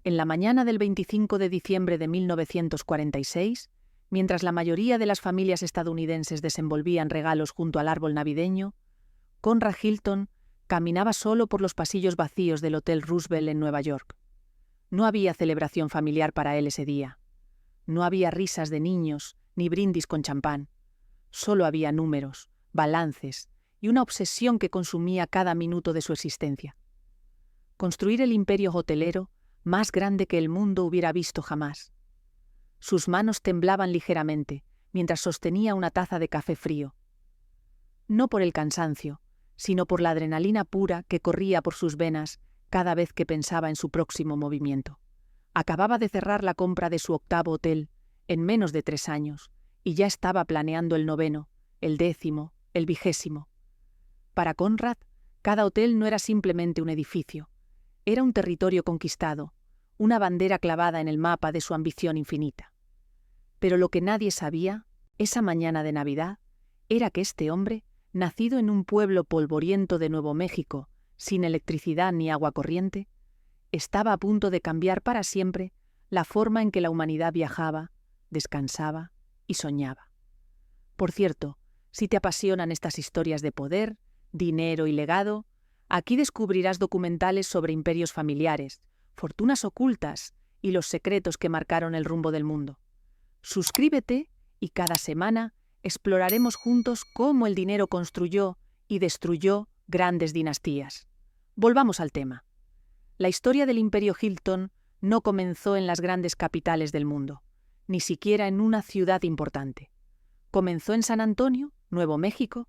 En la mañana del 25 de diciembre de 1946, mientras la mayoría de las familias estadounidenses desenvolvían regalos junto al árbol navideño, Conrad Hilton caminaba solo por los pasillos vacíos del Hotel Roosevelt en Nueva York. No había celebración familiar para él ese día. No había risas de niños ni brindis con champán. Solo había números, balances y una obsesión que consumía cada minuto de su existencia. Construir el imperio hotelero más grande que el mundo hubiera visto jamás. Sus manos temblaban ligeramente mientras sostenía una taza de café frío. No por el cansancio, sino por la adrenalina pura que corría por sus venas cada vez que pensaba en su próximo movimiento. Acababa de cerrar la compra de su octavo hotel en menos de 3 años y ya estaba planeando el 9º, el 10º, el 20º. Para Conrad, cada hotel no era simplemente un edificio. Era un territorio conquistado, una bandera clavada en el mapa de su ambición infinita. Pero lo que nadie sabía, esa mañana de Navidad, era que este hombre, nacido en un pueblo polvoriento de Nuevo México, sin electricidad ni agua corriente, estaba a punto de cambiar para siempre la forma en que la humanidad viajaba, descansaba y soñaba. Por cierto, si te apasionan estas historias de poder, dinero y legado, aquí descubrirás documentales sobre imperios familiares, fortunas ocultas y los secretos que marcaron el rumbo del mundo. Suscríbete y cada semana exploraremos juntos cómo el dinero construyó y destruyó grandes dinastías. Volvamos al tema. La historia del Imperio Hilton no comenzó en las grandes capitales del mundo, ni siquiera en una ciudad importante. Comenzó en San Antonio, Nuevo México,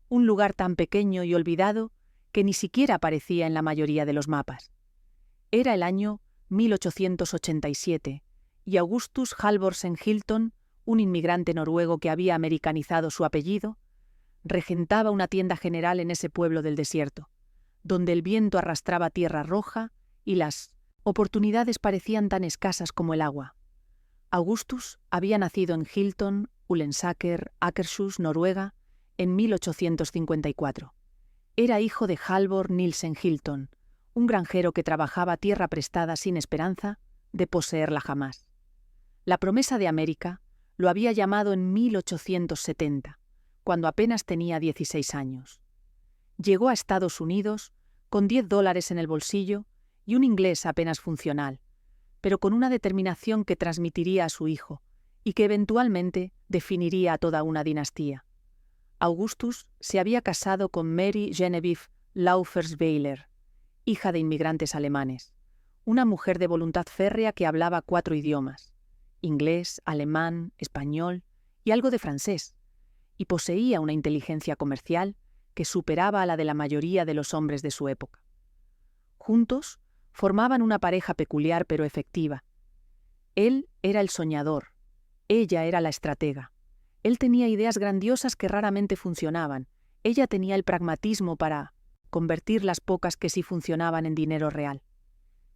un lugar tan pequeño y olvidado que ni siquiera aparecía en la mayoría de los mapas. Era el año 1887 y Augustus Halvorsen Hilton, un inmigrante noruego que había americanizado su apellido, regentaba una tienda general en ese pueblo del desierto, donde el viento arrastraba tierra roja y las oportunidades parecían tan escasas como el agua. Augustus había nacido en Hilton, Ullensaker, Akershus, Noruega, en 1854. Era hijo de Halvor Nielsen Hilton, un granjero que trabajaba tierra prestada sin esperanza de poseerla jamás. La promesa de América lo había llamado en 1870, cuando apenas tenía 16 años. Llegó a Estados Unidos con $10 en el bolsillo y un inglés apenas funcional, pero con una determinación que transmitiría a su hijo y que eventualmente definiría a toda una dinastía. Augustus se había casado con Mary Genevieve Laufersweiler, hija de inmigrantes alemanes, una mujer de voluntad férrea que hablaba 4 idiomas, inglés, alemán, español y algo de francés, y poseía una inteligencia comercial que superaba a la de la mayoría de los hombres de su época. Juntos formaban una pareja peculiar pero efectiva. Él era el soñador, ella era la estratega. Él tenía ideas grandiosas que raramente funcionaban, ella tenía el pragmatismo para convertir las pocas que sí funcionaban en dinero real.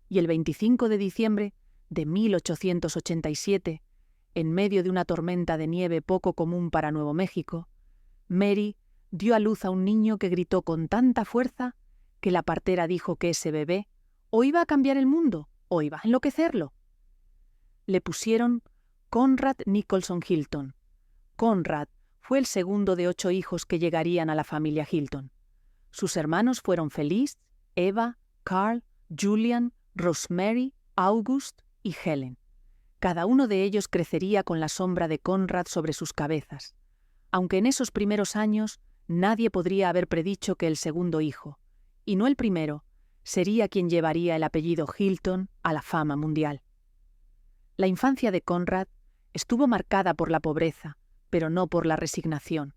Y el 25 de diciembre de 1887, en medio de una tormenta de nieve poco común para Nuevo México, Mary dio a luz a un niño que gritó con tanta fuerza que la partera dijo que ese bebé o iba a cambiar el mundo o iba a enloquecerlo. Le pusieron Conrad Nicholson Hilton. Conrad fue el segundo de 8 hijos que llegarían a la familia Hilton. Sus hermanos fueron Felice, Eva, Carl, Julian, Rosemary, August y Helen. Cada uno de ellos crecería con la sombra de Conrad sobre sus cabezas, aunque en esos primeros años nadie podría haber predicho que el segundo hijo, y no el primero, sería quien llevaría el apellido Hilton a la fama mundial. La infancia de Conrad estuvo marcada por la pobreza, pero no por la resignación.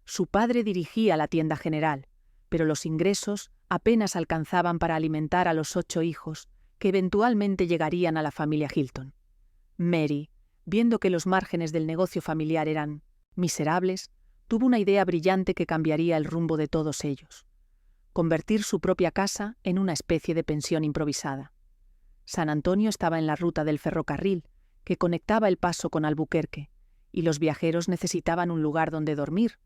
Su padre dirigía la tienda general, pero los ingresos apenas alcanzaban para alimentar a los 8 hijos que eventualmente llegarían a la familia Hilton. Mary, viendo que los márgenes del negocio familiar eran miserables, tuvo una idea brillante que cambiaría el rumbo de todos ellos: convertir su propia casa en una especie de pensión improvisada. San Antonio estaba en la ruta del ferrocarril que conectaba El Paso con Albuquerque, y los viajeros necesitaban un lugar donde dormir,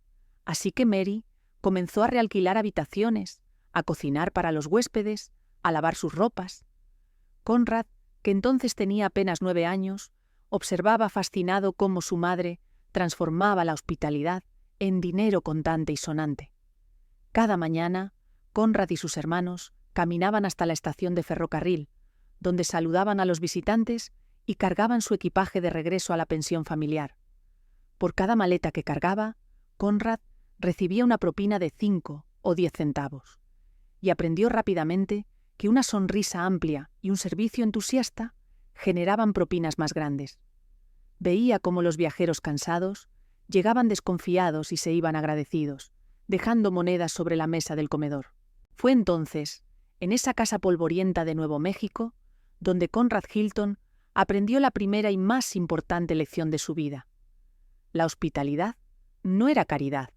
así que Mary comenzó a realquilar habitaciones, a cocinar para los huéspedes, a lavar sus ropas. Conrad que entonces tenía apenas 9 años, observaba fascinado cómo su madre transformaba la hospitalidad en dinero contante y sonante. Cada mañana, Conrad y sus hermanos caminaban hasta la estación de ferrocarril, donde saludaban a los visitantes y cargaban su equipaje de regreso a la pensión familiar. Por cada maleta que cargaba, Conrad recibía una propina de 5 o 10 centavos, y aprendió rápidamente que una sonrisa amplia y un servicio entusiasta generaban propinas más grandes. Veía cómo los viajeros cansados llegaban desconfiados y se iban agradecidos, dejando monedas sobre la mesa del comedor. Fue entonces, en esa casa polvorienta de Nuevo México, donde Conrad Hilton aprendió la primera y más importante lección de su vida. La hospitalidad no era caridad,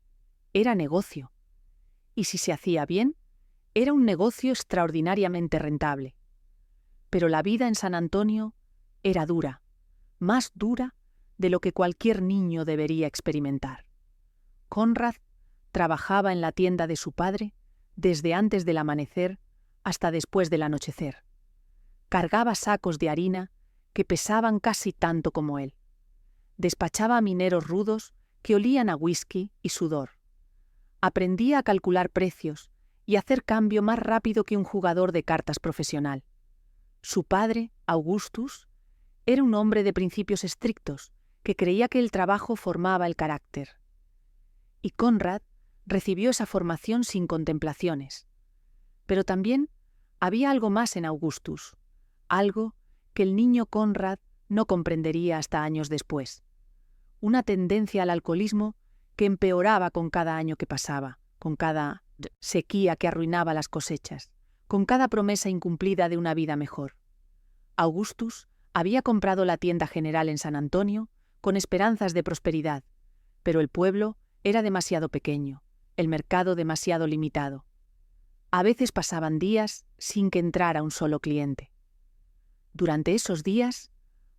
era negocio. Y si se hacía bien, era un negocio extraordinariamente rentable. Pero la vida en San Antonio era dura, más dura de lo que cualquier niño debería experimentar. Conrad trabajaba en la tienda de su padre desde antes del amanecer hasta después del anochecer. Cargaba sacos de harina que pesaban casi tanto como él. Despachaba a mineros rudos que olían a whisky y sudor. Aprendía a calcular precios y hacer cambio más rápido que un jugador de cartas profesional. Su padre, Augustus, era un hombre de principios estrictos que creía que el trabajo formaba el carácter. Y Conrad recibió esa formación sin contemplaciones. Pero también había algo más en Augustus, algo que el niño Conrad no comprendería hasta años después. Una tendencia al alcoholismo que empeoraba con cada año que pasaba, con cada sequía que arruinaba las cosechas, con cada promesa incumplida de una vida mejor. Augustus había comprado la tienda general en San Antonio con esperanzas de prosperidad, pero el pueblo era demasiado pequeño, el mercado demasiado limitado. A veces pasaban días sin que entrara un solo cliente. Durante esos días,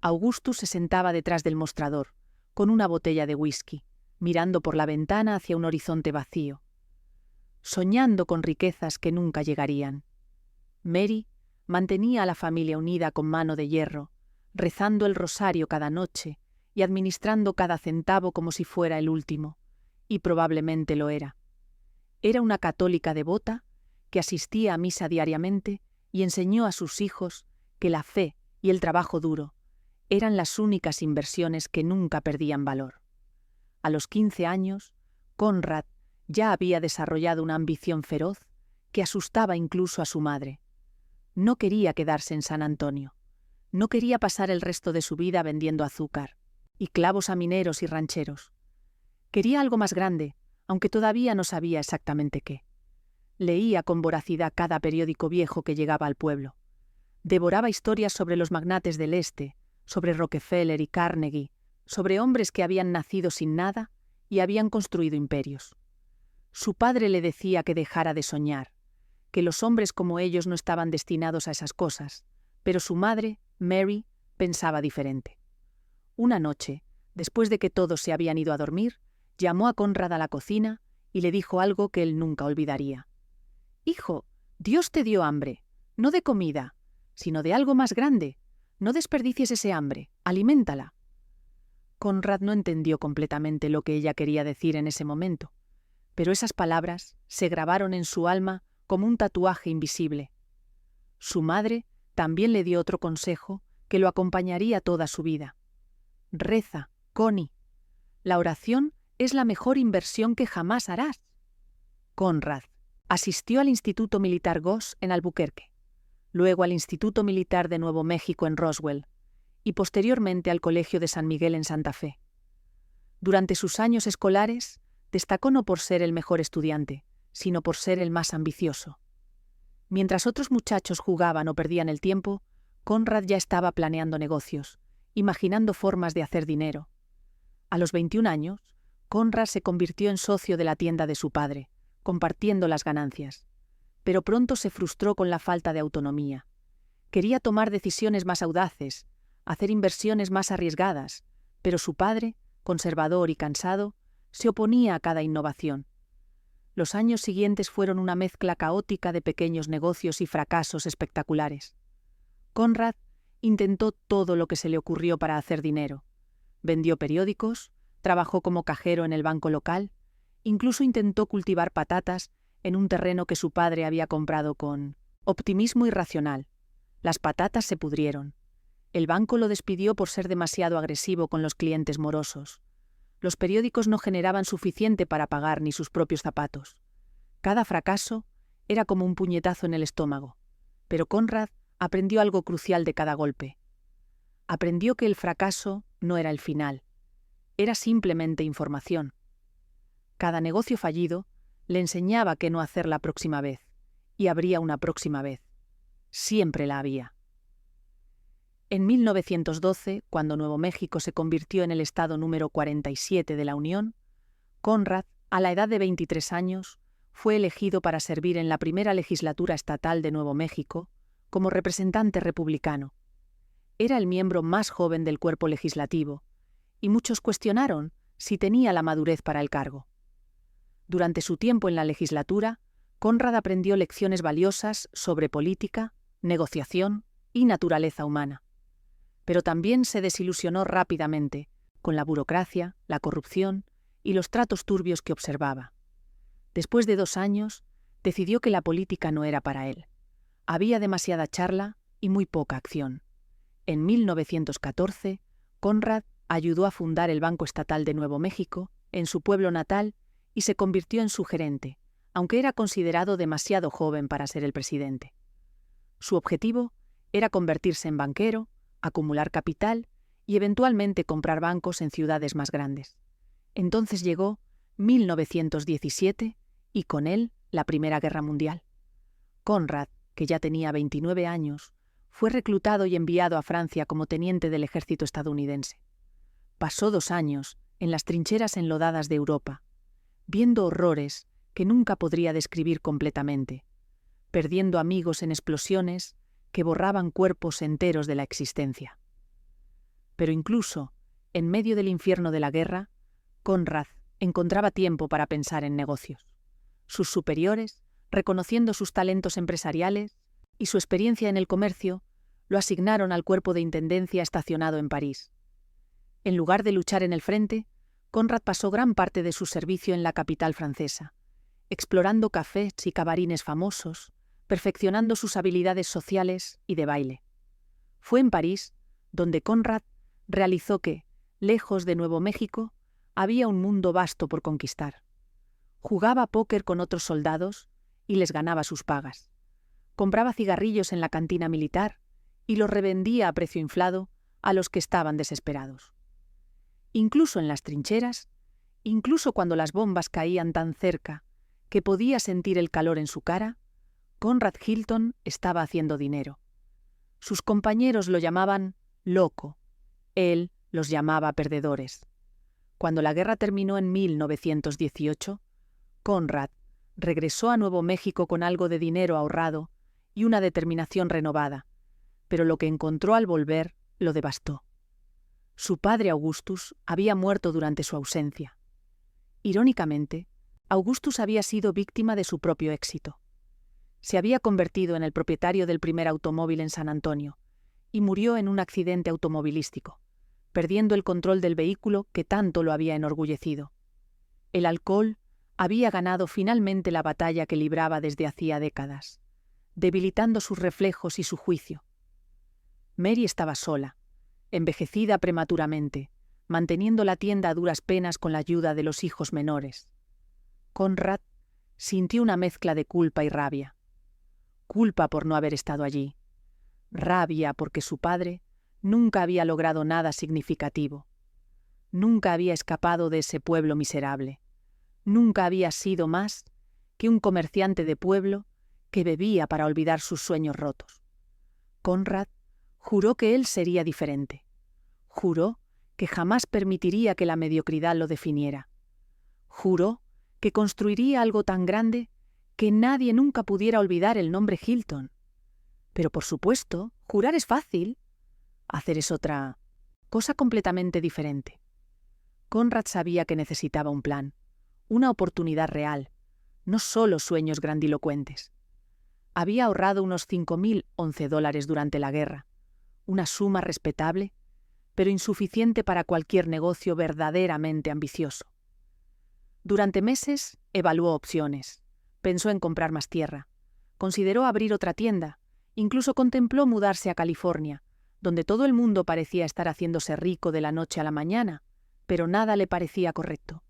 Augustus se sentaba detrás del mostrador, con una botella de whisky, mirando por la ventana hacia un horizonte vacío, soñando con riquezas que nunca llegarían. Mary mantenía a la familia unida con mano de hierro, rezando el rosario cada noche y administrando cada centavo como si fuera el último, y probablemente lo era. Era una católica devota que asistía a misa diariamente y enseñó a sus hijos que la fe y el trabajo duro eran las únicas inversiones que nunca perdían valor. A los 15 años, Conrad ya había desarrollado una ambición feroz que asustaba incluso a su madre. No quería quedarse en San Antonio. No quería pasar el resto de su vida vendiendo azúcar y clavos a mineros y rancheros. Quería algo más grande, aunque todavía no sabía exactamente qué. Leía con voracidad cada periódico viejo que llegaba al pueblo. Devoraba historias sobre los magnates del Este, sobre Rockefeller y Carnegie, sobre hombres que habían nacido sin nada y habían construido imperios. Su padre le decía que dejara de soñar, que los hombres como ellos no estaban destinados a esas cosas, pero su madre, Mary, pensaba diferente. Una noche, después de que todos se habían ido a dormir, llamó a Conrad a la cocina y le dijo algo que él nunca olvidaría. «Hijo, Dios te dio hambre, no de comida, sino de algo más grande. No desperdicies ese hambre, aliméntala». Conrad no entendió completamente lo que ella quería decir en ese momento, pero esas palabras se grabaron en su alma como un tatuaje invisible. Su madre también le dio otro consejo que lo acompañaría toda su vida. «Reza, Connie. La oración es la mejor inversión que jamás harás». Conrad asistió al Instituto Militar Goss en Albuquerque, luego al Instituto Militar de Nuevo México en Roswell y posteriormente al Colegio de San Miguel en Santa Fe. Durante sus años escolares, destacó no por ser el mejor estudiante, sino por ser el más ambicioso. Mientras otros muchachos jugaban o perdían el tiempo, Conrad ya estaba planeando negocios, imaginando formas de hacer dinero. A los 21 años, Conrad se convirtió en socio de la tienda de su padre, compartiendo las ganancias. Pero pronto se frustró con la falta de autonomía. Quería tomar decisiones más audaces, hacer inversiones más arriesgadas, pero su padre, conservador y cansado, se oponía a cada innovación. Los años siguientes fueron una mezcla caótica de pequeños negocios y fracasos espectaculares. Conrad intentó todo lo que se le ocurrió para hacer dinero. Vendió periódicos, trabajó como cajero en el banco local, incluso intentó cultivar patatas en un terreno que su padre había comprado con optimismo irracional. Las patatas se pudrieron. El banco lo despidió por ser demasiado agresivo con los clientes morosos. Los periódicos no generaban suficiente para pagar ni sus propios zapatos. Cada fracaso era como un puñetazo en el estómago. Pero Conrad aprendió algo crucial de cada golpe. Aprendió que el fracaso no era el final. Era simplemente información. Cada negocio fallido le enseñaba qué no hacer la próxima vez, y habría una próxima vez. Siempre la había. En 1912, cuando Nuevo México se convirtió en el estado número 47 de la Unión, Conrad, a la edad de 23 años, fue elegido para servir en la primera legislatura estatal de Nuevo México como representante republicano. Era el miembro más joven del cuerpo legislativo, y muchos cuestionaron si tenía la madurez para el cargo. Durante su tiempo en la legislatura, Conrad aprendió lecciones valiosas sobre política, negociación y naturaleza humana. Pero también se desilusionó rápidamente con la burocracia, la corrupción y los tratos turbios que observaba. Después de 2 años, decidió que la política no era para él. Había demasiada charla y muy poca acción. En 1914, Conrad ayudó a fundar el Banco Estatal de Nuevo México, en su pueblo natal, y se convirtió en su gerente, aunque era considerado demasiado joven para ser el presidente. Su objetivo era convertirse en banquero, acumular capital y eventualmente comprar bancos en ciudades más grandes. Entonces llegó 1917 y con él la Primera Guerra Mundial. Conrad, que ya tenía 29 años, fue reclutado y enviado a Francia como teniente del ejército estadounidense. Pasó 2 años en las trincheras enlodadas de Europa, viendo horrores que nunca podría describir completamente, perdiendo amigos en explosiones que borraban cuerpos enteros de la existencia. Pero incluso, en medio del infierno de la guerra, Conrad encontraba tiempo para pensar en negocios. Sus superiores, reconociendo sus talentos empresariales y su experiencia en el comercio, lo asignaron al cuerpo de intendencia estacionado en París. En lugar de luchar en el frente, Conrad pasó gran parte de su servicio en la capital francesa, explorando cafés y cabarines famosos, perfeccionando sus habilidades sociales y de baile. Fue en París donde Conrad realizó que, lejos de Nuevo México, había un mundo vasto por conquistar. Jugaba póker con otros soldados y les ganaba sus pagas. Compraba cigarrillos en la cantina militar y los revendía a precio inflado a los que estaban desesperados. Incluso en las trincheras, incluso cuando las bombas caían tan cerca que podía sentir el calor en su cara, Conrad Hilton estaba haciendo dinero. Sus compañeros lo llamaban loco. Él los llamaba perdedores. Cuando la guerra terminó en 1918, Conrad regresó a Nuevo México con algo de dinero ahorrado y una determinación renovada, pero lo que encontró al volver lo devastó. Su padre Augustus había muerto durante su ausencia. Irónicamente, Augustus había sido víctima de su propio éxito. Se había convertido en el propietario del primer automóvil en San Antonio y murió en un accidente automovilístico, perdiendo el control del vehículo que tanto lo había enorgullecido. El alcohol había ganado finalmente la batalla que libraba desde hacía décadas, debilitando sus reflejos y su juicio. Mary estaba sola, envejecida prematuramente, manteniendo la tienda a duras penas con la ayuda de los hijos menores. Conrad sintió una mezcla de culpa y rabia. Culpa por no haber estado allí. Rabia porque su padre nunca había logrado nada significativo. Nunca había escapado de ese pueblo miserable. Nunca había sido más que un comerciante de pueblo que bebía para olvidar sus sueños rotos. Conrad juró que él sería diferente. Juró que jamás permitiría que la mediocridad lo definiera. Juró que construiría algo tan grande que nadie nunca pudiera olvidar el nombre Hilton. Pero por supuesto, jurar es fácil. Hacer es otra cosa completamente diferente. Conrad sabía que necesitaba un plan, una oportunidad real, no solo sueños grandilocuentes. Había ahorrado unos $5.011 durante la guerra, una suma respetable, pero insuficiente para cualquier negocio verdaderamente ambicioso. Durante meses evaluó opciones, pensó en comprar más tierra, consideró abrir otra tienda, incluso contempló mudarse a California, donde todo el mundo parecía estar haciéndose rico de la noche a la mañana, pero nada le parecía correcto.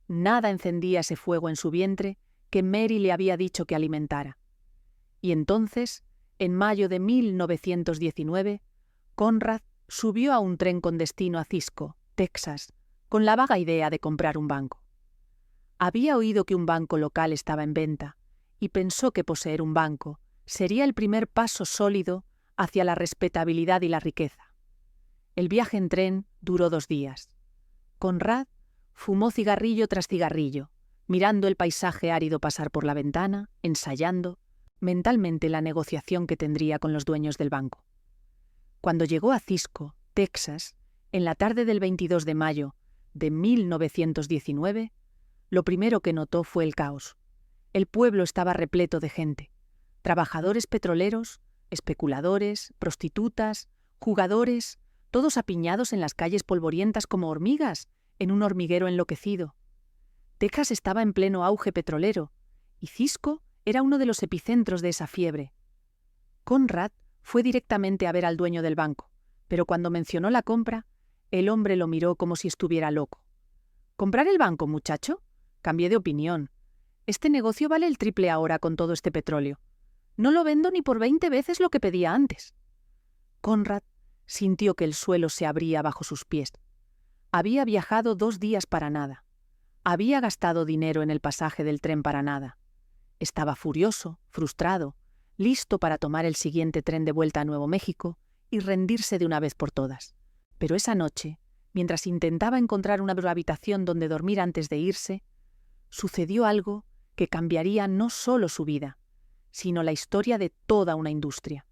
Nada encendía ese fuego en su vientre que Mary le había dicho que alimentara. Y entonces, en mayo de 1919, Conrad subió a un tren con destino a Cisco, Texas, con la vaga idea de comprar un banco. Había oído que un banco local estaba en venta y pensó que poseer un banco sería el primer paso sólido hacia la respetabilidad y la riqueza. El viaje en tren duró 2 días. Conrad fumó cigarrillo tras cigarrillo, mirando el paisaje árido pasar por la ventana, ensayando mentalmente la negociación que tendría con los dueños del banco. Cuando llegó a Cisco, Texas, en la tarde del 22 de mayo de 1919, lo primero que notó fue el caos. El pueblo estaba repleto de gente. Trabajadores petroleros, especuladores, prostitutas, jugadores, todos apiñados en las calles polvorientas como hormigas, en un hormiguero enloquecido. Texas estaba en pleno auge petrolero, y Cisco era uno de los epicentros de esa fiebre. Conrad fue directamente a ver al dueño del banco, pero cuando mencionó la compra, el hombre lo miró como si estuviera loco. ¿Comprar el banco, muchacho? Cambié de opinión. Este negocio vale el triple ahora con todo este petróleo. No lo vendo ni por 20 veces lo que pedía antes. Conrad sintió que el suelo se abría bajo sus pies. Había viajado 2 días para nada. Había gastado dinero en el pasaje del tren para nada. Estaba furioso, frustrado, listo para tomar el siguiente tren de vuelta a Nuevo México y rendirse de una vez por todas. Pero esa noche, mientras intentaba encontrar una habitación donde dormir antes de irse, sucedió algo que cambiaría no solo su vida, sino la historia de toda una industria.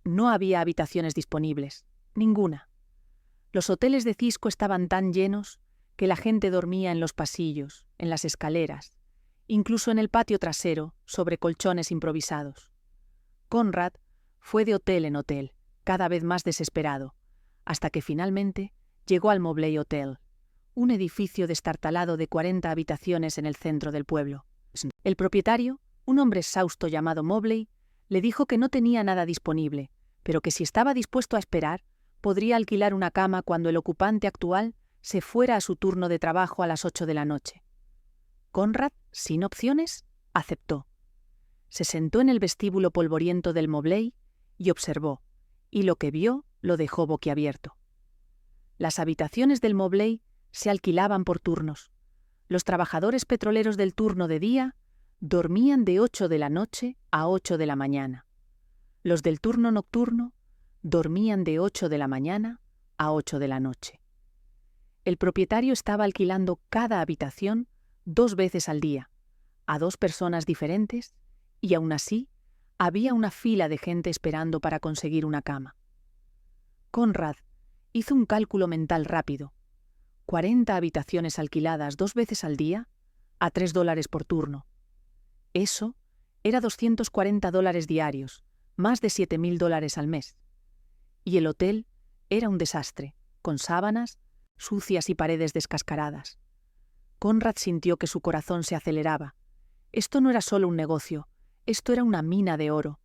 No había habitaciones disponibles, ninguna. Los hoteles de Cisco estaban tan llenos que la gente dormía en los pasillos, en las escaleras, incluso en el patio trasero, sobre colchones improvisados. Conrad fue de hotel en hotel, cada vez más desesperado, hasta que finalmente llegó al Mobley Hotel, un edificio destartalado de 40 habitaciones en el centro del pueblo. El propietario, un hombre exhausto llamado Mobley, le dijo que no tenía nada disponible, pero que si estaba dispuesto a esperar, podría alquilar una cama cuando el ocupante actual se fuera a su turno de trabajo a las 8 de la noche. Conrad, sin opciones, aceptó. Se sentó en el vestíbulo polvoriento del Mobley y observó, y lo que vio lo dejó boquiabierto. Las habitaciones del Mobley se alquilaban por turnos. Los trabajadores petroleros del turno de día dormían de 8 de la noche a 8 de la mañana. Los del turno nocturno dormían de 8 de la mañana a 8 de la noche. El propietario estaba alquilando cada habitación 2 veces al día, a 2 personas diferentes, y aún así había una fila de gente esperando para conseguir una cama. Conrad hizo un cálculo mental rápido. 40 habitaciones alquiladas 2 veces al día, a $3 por turno. Eso era $240 diarios, más de $7.000 al mes. Y el hotel era un desastre, con sábanas sucias y paredes descascaradas. Conrad sintió que su corazón se aceleraba. Esto no era solo un negocio, esto era una mina de oro.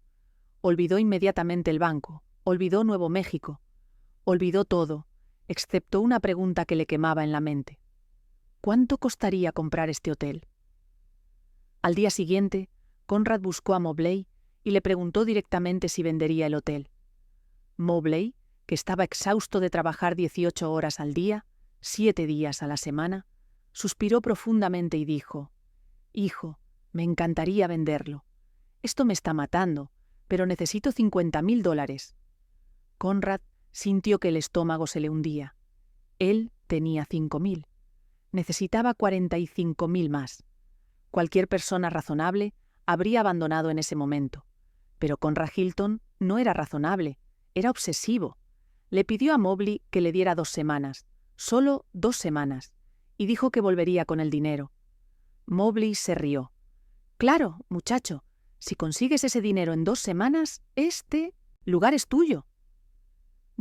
Olvidó inmediatamente el banco, olvidó Nuevo México, olvidó todo, excepto una pregunta que le quemaba en la mente. ¿Cuánto costaría comprar este hotel? Al día siguiente, Conrad buscó a Mobley y le preguntó directamente si vendería el hotel. Mobley, que estaba exhausto de trabajar 18 horas al día, 7 días a la semana, suspiró profundamente y dijo: «Hijo, me encantaría venderlo. Esto me está matando, pero necesito $50.000. Conrad sintió que el estómago se le hundía. Él tenía 5.000. Necesitaba 45.000 más. Cualquier persona razonable habría abandonado en ese momento. Pero Conrad Hilton no era razonable, era obsesivo. Le pidió a Mobley que le diera 2 semanas, solo 2 semanas, y dijo que volvería con el dinero. Mobley se rió. «Claro, muchacho, si consigues ese dinero en 2 semanas, este lugar es tuyo».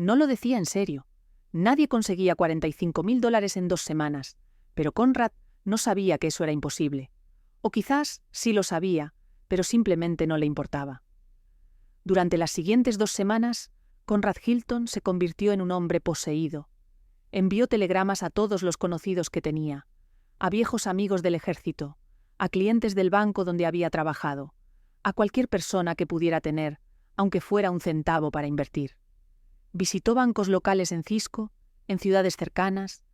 No lo decía en serio. Nadie conseguía $45.000 en 2 semanas, pero Conrad no sabía que eso era imposible. O quizás sí lo sabía, pero simplemente no le importaba. Durante las siguientes 2 semanas, Conrad Hilton se convirtió en un hombre poseído. Envió telegramas a todos los conocidos que tenía, a viejos amigos del ejército, a clientes del banco donde había trabajado, a cualquier persona que pudiera tener, aunque fuera un centavo para invertir. Visitó bancos locales en Cisco, en ciudades cercanas,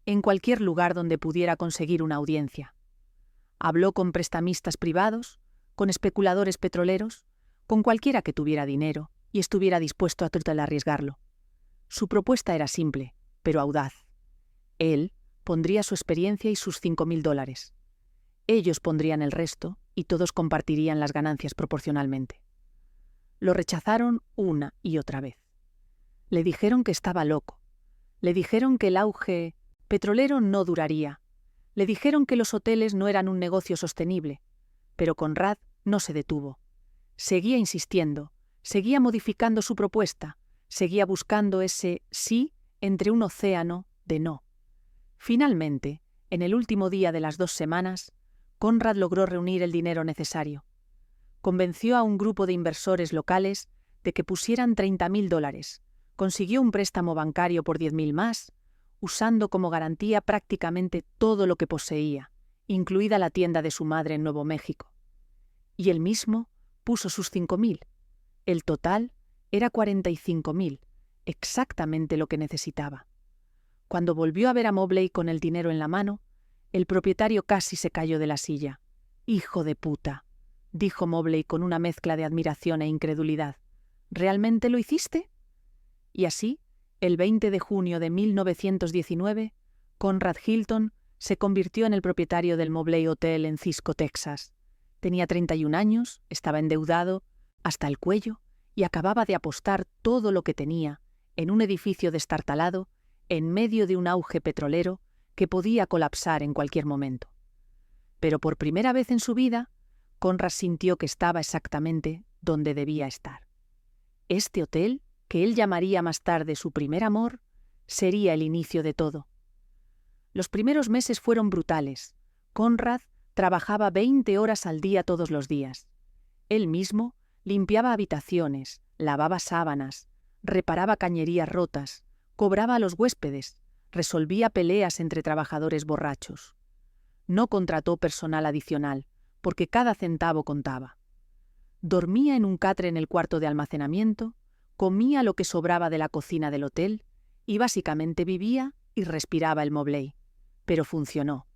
en cualquier lugar donde pudiera conseguir una audiencia. Habló con prestamistas privados, con especuladores petroleros, con cualquiera que tuviera dinero y estuviera dispuesto a arriesgarlo. Su propuesta era simple, pero audaz. Él pondría su experiencia y sus $5.000. Ellos pondrían el resto y todos compartirían las ganancias proporcionalmente. Lo rechazaron una y otra vez. Le dijeron que estaba loco. Le dijeron que el auge petrolero no duraría. Le dijeron que los hoteles no eran un negocio sostenible. Pero Conrad no se detuvo. Seguía insistiendo, seguía modificando su propuesta, seguía buscando ese sí entre un océano de no. Finalmente, en el último día de las 2 semanas, Conrad logró reunir el dinero necesario. Convenció a un grupo de inversores locales de que pusieran $30.000. Consiguió un préstamo bancario por $10.000 más, usando como garantía prácticamente todo lo que poseía, incluida la tienda de su madre en Nuevo México. Y él mismo puso sus $5.000. El total era $45.000, exactamente lo que necesitaba. Cuando volvió a ver a Mobley con el dinero en la mano, el propietario casi se cayó de la silla. «¡Hijo de puta!», dijo Mobley con una mezcla de admiración e incredulidad. «¿Realmente lo hiciste?». Y así, el 20 de junio de 1919, Conrad Hilton se convirtió en el propietario del Mobley Hotel en Cisco, Texas. Tenía 31 años, estaba endeudado hasta el cuello y acababa de apostar todo lo que tenía en un edificio destartalado en medio de un auge petrolero que podía colapsar en cualquier momento. Pero por primera vez en su vida, Conrad sintió que estaba exactamente donde debía estar. Este hotel, que él llamaría más tarde su primer amor, sería el inicio de todo. Los primeros meses fueron brutales. Conrad trabajaba 20 horas al día todos los días. Él mismo limpiaba habitaciones, lavaba sábanas, reparaba cañerías rotas, cobraba a los huéspedes, resolvía peleas entre trabajadores borrachos. No contrató personal adicional, porque cada centavo contaba. Dormía en un catre en el cuarto de almacenamiento, comía lo que sobraba de la cocina del hotel y básicamente vivía y respiraba el Mobley. Pero funcionó.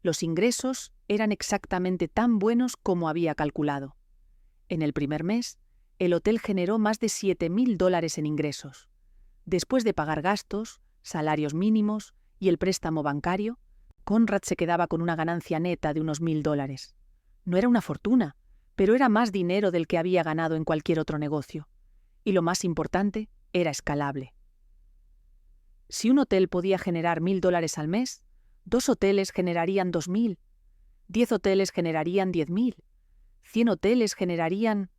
Los ingresos eran exactamente tan buenos como había calculado. En el primer mes, el hotel generó más de $7.000 en ingresos. Después de pagar gastos, salarios mínimos y el préstamo bancario, Conrad se quedaba con una ganancia neta de unos $1.000. No era una fortuna, pero era más dinero del que había ganado en cualquier otro negocio. Y lo más importante, era escalable. Si un hotel podía generar $1.000 al mes, 2 hoteles generarían 2.000, 10 hoteles generarían 10.000, 100 hoteles generarían...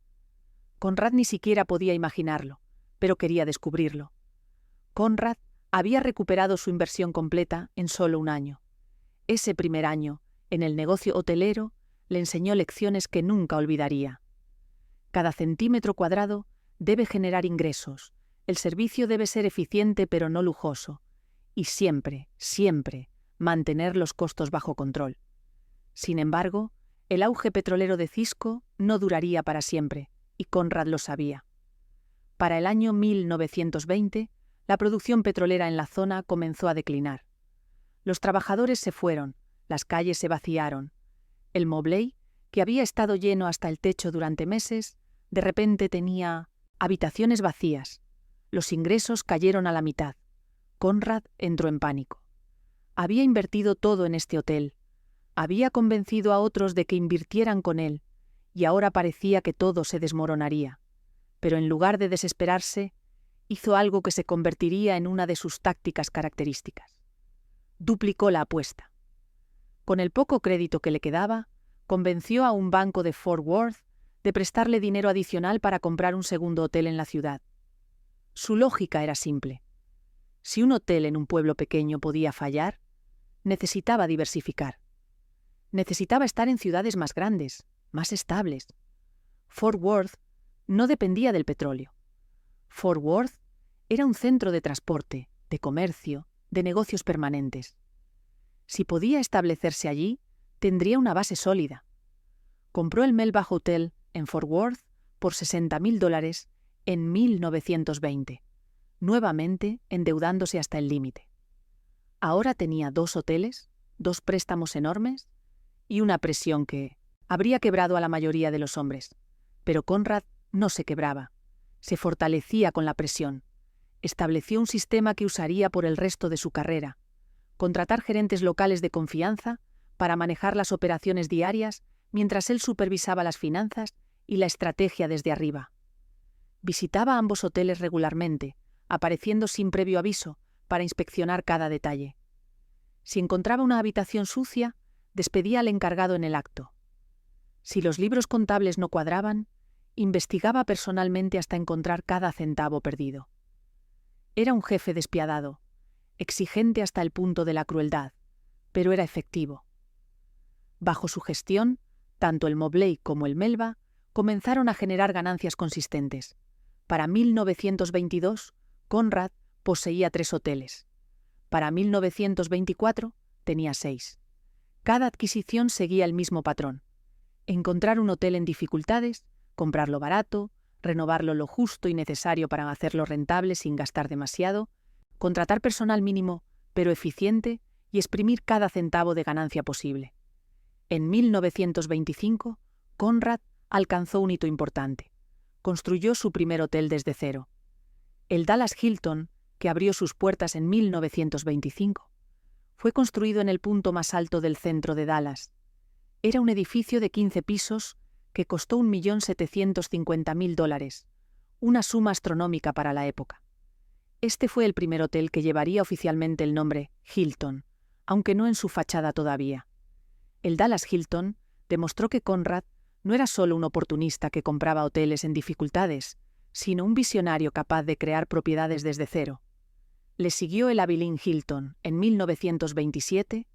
Conrad ni siquiera podía imaginarlo, pero quería descubrirlo. Conrad había recuperado su inversión completa en solo un año. Ese primer año, en el negocio hotelero, le enseñó lecciones que nunca olvidaría. Cada centímetro cuadrado debe generar ingresos, el servicio debe ser eficiente pero no lujoso, y siempre, siempre, mantener los costos bajo control. Sin embargo, el auge petrolero de Cisco no duraría para siempre, y Conrad lo sabía. Para el año 1920, la producción petrolera en la zona comenzó a declinar. Los trabajadores se fueron, las calles se vaciaron. El Mobley, que había estado lleno hasta el techo durante meses, de repente tenía habitaciones vacías. Los ingresos cayeron a la mitad. Conrad entró en pánico. Había invertido todo en este hotel. Había convencido a otros de que invirtieran con él, y ahora parecía que todo se desmoronaría. Pero en lugar de desesperarse, hizo algo que se convertiría en una de sus tácticas características. Duplicó la apuesta. Con el poco crédito que le quedaba, convenció a un banco de Fort Worth de prestarle dinero adicional para comprar un segundo hotel en la ciudad. Su lógica era simple. Si un hotel en un pueblo pequeño podía fallar, necesitaba diversificar. Necesitaba estar en ciudades más grandes, más estables. Fort Worth no dependía del petróleo. Fort Worth era un centro de transporte, de comercio, de negocios permanentes. Si podía establecerse allí, tendría una base sólida. Compró el Melba Hotel en Fort Worth por $60,000 en 1920, nuevamente endeudándose hasta el límite. Ahora tenía 2 hoteles, 2 préstamos enormes y una presión que habría quebrado a la mayoría de los hombres. Pero Conrad no se quebraba, se fortalecía con la presión. Estableció un sistema que usaría por el resto de su carrera: contratar gerentes locales de confianza para manejar las operaciones diarias mientras él supervisaba las finanzas y la estrategia desde arriba. Visitaba ambos hoteles regularmente, apareciendo sin previo aviso para inspeccionar cada detalle. Si encontraba una habitación sucia, despedía al encargado en el acto. Si los libros contables no cuadraban, investigaba personalmente hasta encontrar cada centavo perdido. Era un jefe despiadado, exigente hasta el punto de la crueldad, pero era efectivo. Bajo su gestión, tanto el Mobley como el Melba comenzaron a generar ganancias consistentes. Para 1922, Conrad poseía 3 hoteles. Para 1924, tenía 6. Cada adquisición seguía el mismo patrón: encontrar un hotel en dificultades, comprarlo barato, renovarlo lo justo y necesario para hacerlo rentable sin gastar demasiado, contratar personal mínimo pero eficiente y exprimir cada centavo de ganancia posible. En 1925, Conrad alcanzó un hito importante. Construyó su primer hotel desde cero. El Dallas Hilton, que abrió sus puertas en 1925, fue construido en el punto más alto del centro de Dallas. Era un edificio de 15 pisos que costó $1.750.000, una suma astronómica para la época. Este fue el primer hotel que llevaría oficialmente el nombre Hilton, aunque no en su fachada todavía. El Dallas Hilton demostró que Conrad no era solo un oportunista que compraba hoteles en dificultades, sino un visionario capaz de crear propiedades desde cero. Le siguió el Abilene Hilton en 1927,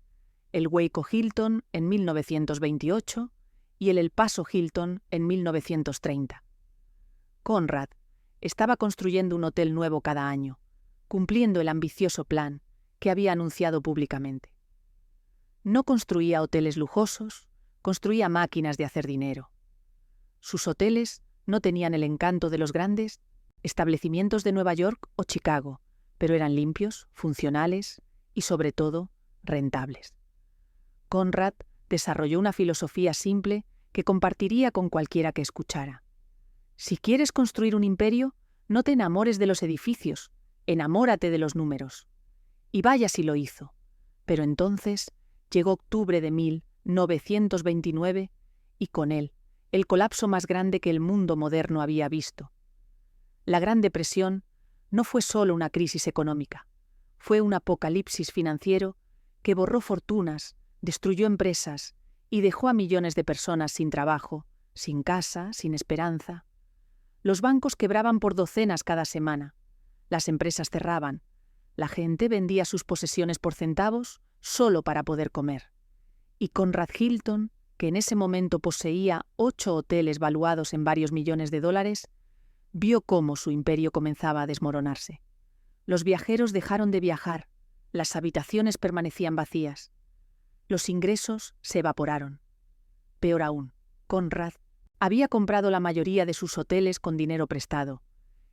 el Waco Hilton en 1928 y el El Paso Hilton en 1930. Conrad estaba construyendo un hotel nuevo cada año, cumpliendo el ambicioso plan que había anunciado públicamente. No construía hoteles lujosos, construía máquinas de hacer dinero. Sus hoteles no tenían el encanto de los grandes establecimientos de Nueva York o Chicago, pero eran limpios, funcionales y, sobre todo, rentables. Conrad desarrolló una filosofía simple que compartiría con cualquiera que escuchara. Si quieres construir un imperio, no te enamores de los edificios, enamórate de los números. Y vaya si lo hizo. Pero entonces llegó octubre de 1929 y con él el colapso más grande que el mundo moderno había visto. La Gran Depresión no fue solo una crisis económica, fue un apocalipsis financiero que borró fortunas, destruyó empresas y dejó a millones de personas sin trabajo, sin casa, sin esperanza. Los bancos quebraban por docenas cada semana, las empresas cerraban, la gente vendía sus posesiones por centavos solo para poder comer. Y Conrad Hilton, que en ese momento poseía 8 hoteles valuados en varios millones de dólares, vio cómo su imperio comenzaba a desmoronarse. Los viajeros dejaron de viajar, las habitaciones permanecían vacías, los ingresos se evaporaron. Peor aún, Conrad había comprado la mayoría de sus hoteles con dinero prestado,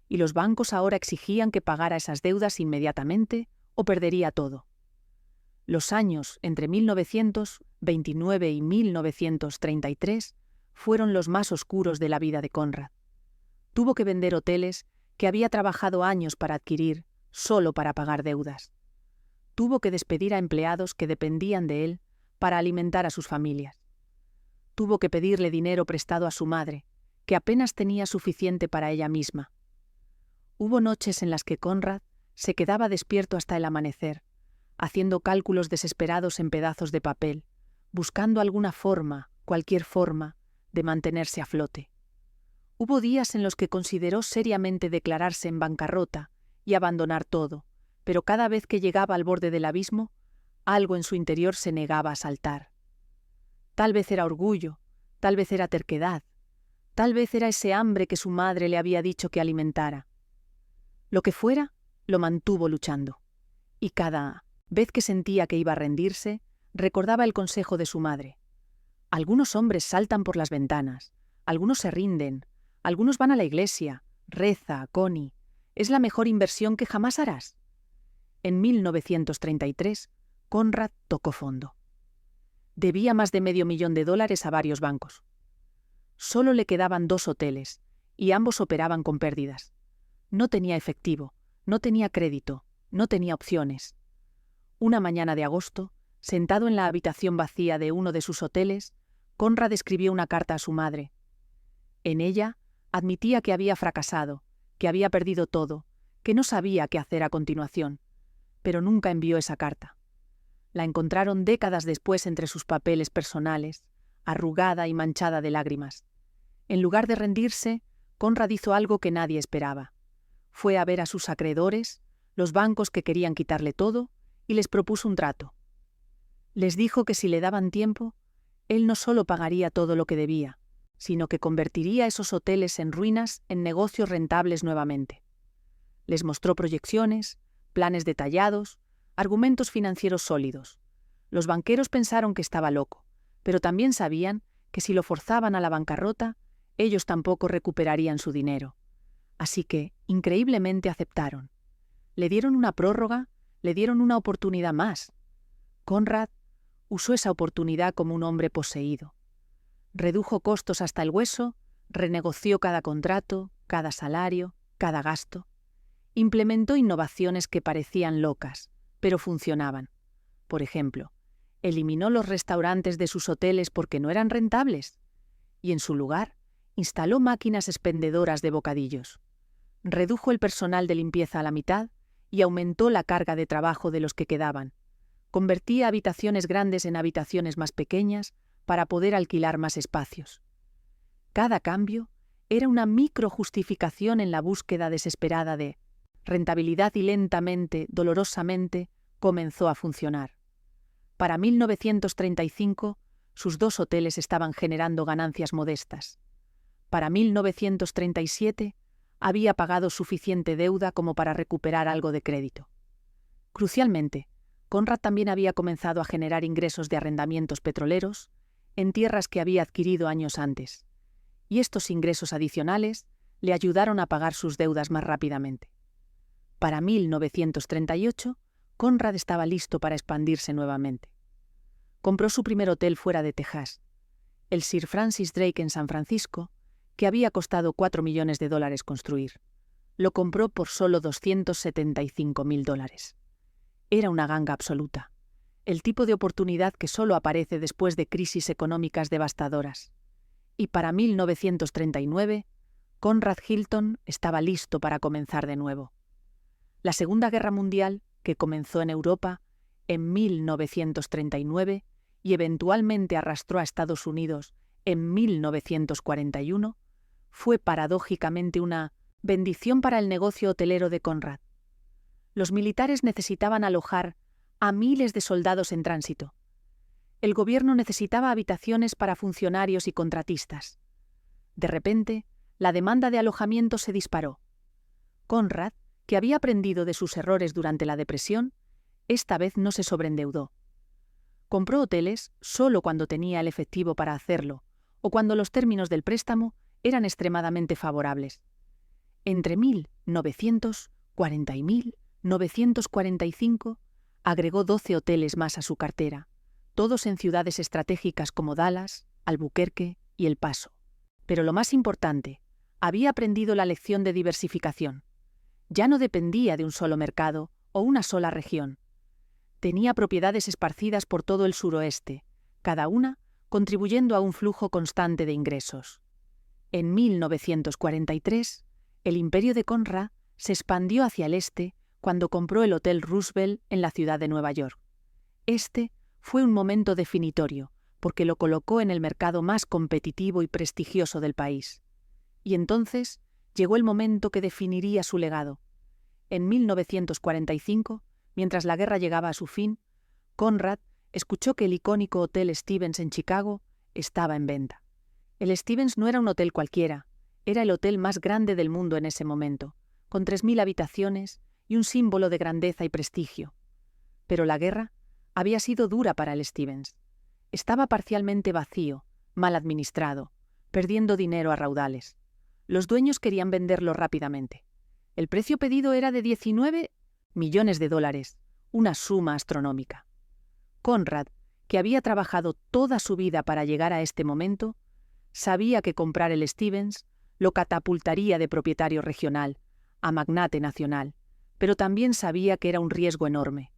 y los bancos ahora exigían que pagara esas deudas inmediatamente o perdería todo. Los años entre 1929 y 1933 fueron los más oscuros de la vida de Conrad. Tuvo que vender hoteles que había trabajado años para adquirir solo para pagar deudas. Tuvo que despedir a empleados que dependían de él para alimentar a sus familias. Tuvo que pedirle dinero prestado a su madre, que apenas tenía suficiente para ella misma. Hubo noches en las que Conrad se quedaba despierto hasta el amanecer, haciendo cálculos desesperados en pedazos de papel, buscando alguna forma, cualquier forma, de mantenerse a flote. Hubo días en los que consideró seriamente declararse en bancarrota y abandonar todo, pero cada vez que llegaba al borde del abismo, algo en su interior se negaba a saltar. Tal vez era orgullo, tal vez era terquedad, tal vez era ese hambre que su madre le había dicho que alimentara. Lo que fuera, lo mantuvo luchando. Y cada vez que sentía que iba a rendirse, recordaba el consejo de su madre. Algunos hombres saltan por las ventanas, algunos se rinden, algunos van a la iglesia. Reza, Connie, es la mejor inversión que jamás harás. En 1933, Conrad tocó fondo. Debía más de $500,000 a varios bancos. Solo le quedaban 2 hoteles, y ambos operaban con pérdidas. No tenía efectivo, no tenía crédito, no tenía opciones. Una mañana de agosto, sentado en la habitación vacía de uno de sus hoteles, Conrad escribió una carta a su madre. En ella, admitía que había fracasado, que había perdido todo, que no sabía qué hacer a continuación, pero nunca envió esa carta. La encontraron décadas después entre sus papeles personales, arrugada y manchada de lágrimas. En lugar de rendirse, Conrad hizo algo que nadie esperaba. Fue a ver a sus acreedores, los bancos que querían quitarle todo, y les propuso un trato. Les dijo que si le daban tiempo, él no solo pagaría todo lo que debía, sino que convertiría esos hoteles en ruinas en negocios rentables nuevamente. Les mostró proyecciones, planes detallados, argumentos financieros sólidos. Los banqueros pensaron que estaba loco, pero también sabían que si lo forzaban a la bancarrota, ellos tampoco recuperarían su dinero. Así que, increíblemente, aceptaron. Le dieron una prórroga, le dieron una oportunidad más. Conrad usó esa oportunidad como un hombre poseído. Redujo costos hasta el hueso, renegoció cada contrato, cada salario, cada gasto. Implementó innovaciones que parecían locas, pero funcionaban. Por ejemplo, eliminó los restaurantes de sus hoteles porque no eran rentables, y en su lugar instaló máquinas expendedoras de bocadillos. Redujo el personal de limpieza a la mitad y aumentó la carga de trabajo de los que quedaban. Convertía habitaciones grandes en habitaciones más pequeñas para poder alquilar más espacios. Cada cambio era una microjustificación en la búsqueda desesperada de rentabilidad y lentamente, dolorosamente, comenzó a funcionar. Para 1935, sus 2 hoteles estaban generando ganancias modestas. Para 1937, había pagado suficiente deuda como para recuperar algo de crédito. Crucialmente, Conrad también había comenzado a generar ingresos de arrendamientos petroleros en tierras que había adquirido años antes, y estos ingresos adicionales le ayudaron a pagar sus deudas más rápidamente. Para 1938, Conrad estaba listo para expandirse nuevamente. Compró su primer hotel fuera de Texas, el Sir Francis Drake en San Francisco, que había costado $4 millones construir. Lo compró por solo $275,000. Era una ganga absoluta, el tipo de oportunidad que solo aparece después de crisis económicas devastadoras. Y para 1939, Conrad Hilton estaba listo para comenzar de nuevo. La Segunda Guerra Mundial, que comenzó en Europa en 1939 y eventualmente arrastró a Estados Unidos en 1941, fue paradójicamente una bendición para el negocio hotelero de Conrad. Los militares necesitaban alojar a miles de soldados en tránsito. El gobierno necesitaba habitaciones para funcionarios y contratistas. De repente, la demanda de alojamiento se disparó. Conrad, que había aprendido de sus errores durante la depresión, esta vez no se sobreendeudó. Compró hoteles solo cuando tenía el efectivo para hacerlo o cuando los términos del préstamo eran extremadamente favorables. Entre 1940 y 1945 agregó 12 hoteles más a su cartera, todos en ciudades estratégicas como Dallas, Albuquerque y El Paso. Pero lo más importante, había aprendido la lección de diversificación. Ya no dependía de un solo mercado o una sola región. Tenía propiedades esparcidas por todo el suroeste, cada una contribuyendo a un flujo constante de ingresos. En 1943, el imperio de Conrad se expandió hacia el este cuando compró el Hotel Roosevelt en la ciudad de Nueva York. Este fue un momento definitorio, porque lo colocó en el mercado más competitivo y prestigioso del país. Y entonces llegó el momento que definiría su legado. En 1945, mientras la guerra llegaba a su fin, Conrad escuchó que el icónico Hotel Stevens en Chicago estaba en venta. El Stevens no era un hotel cualquiera, era el hotel más grande del mundo en ese momento, con 3.000 habitaciones y un símbolo de grandeza y prestigio. Pero la guerra había sido dura para el Stevens. Estaba parcialmente vacío, mal administrado, perdiendo dinero a raudales. Los dueños querían venderlo rápidamente. El precio pedido era de $19 millones, una suma astronómica. Conrad, que había trabajado toda su vida para llegar a este momento, sabía que comprar el Stevens lo catapultaría de propietario regional a magnate nacional, pero también sabía que era un riesgo enorme.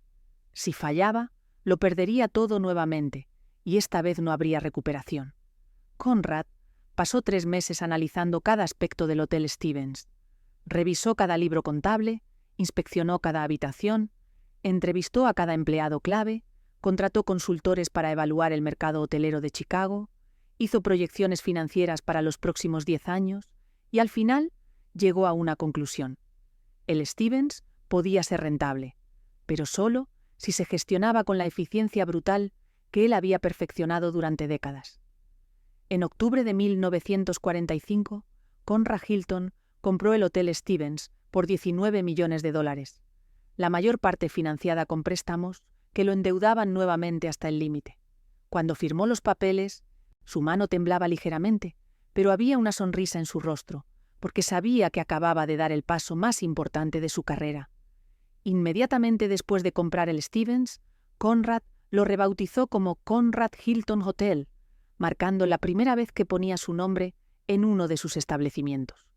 Si fallaba, lo perdería todo nuevamente, y esta vez no habría recuperación. Conrad pasó 3 meses analizando cada aspecto del Hotel Stevens. Revisó cada libro contable, inspeccionó cada habitación, entrevistó a cada empleado clave, contrató consultores para evaluar el mercado hotelero de Chicago, hizo proyecciones financieras para los próximos 10 años y al final llegó a una conclusión. El Stevens podía ser rentable, pero solo si se gestionaba con la eficiencia brutal que él había perfeccionado durante décadas. En octubre de 1945, Conrad Hilton compró el Hotel Stevens por $19 millones, la mayor parte financiada con préstamos que lo endeudaban nuevamente hasta el límite. Cuando firmó los papeles, su mano temblaba ligeramente, pero había una sonrisa en su rostro, porque sabía que acababa de dar el paso más importante de su carrera. Inmediatamente después de comprar el Stevens, Conrad lo rebautizó como Conrad Hilton Hotel, marcando la primera vez que ponía su nombre en uno de sus establecimientos.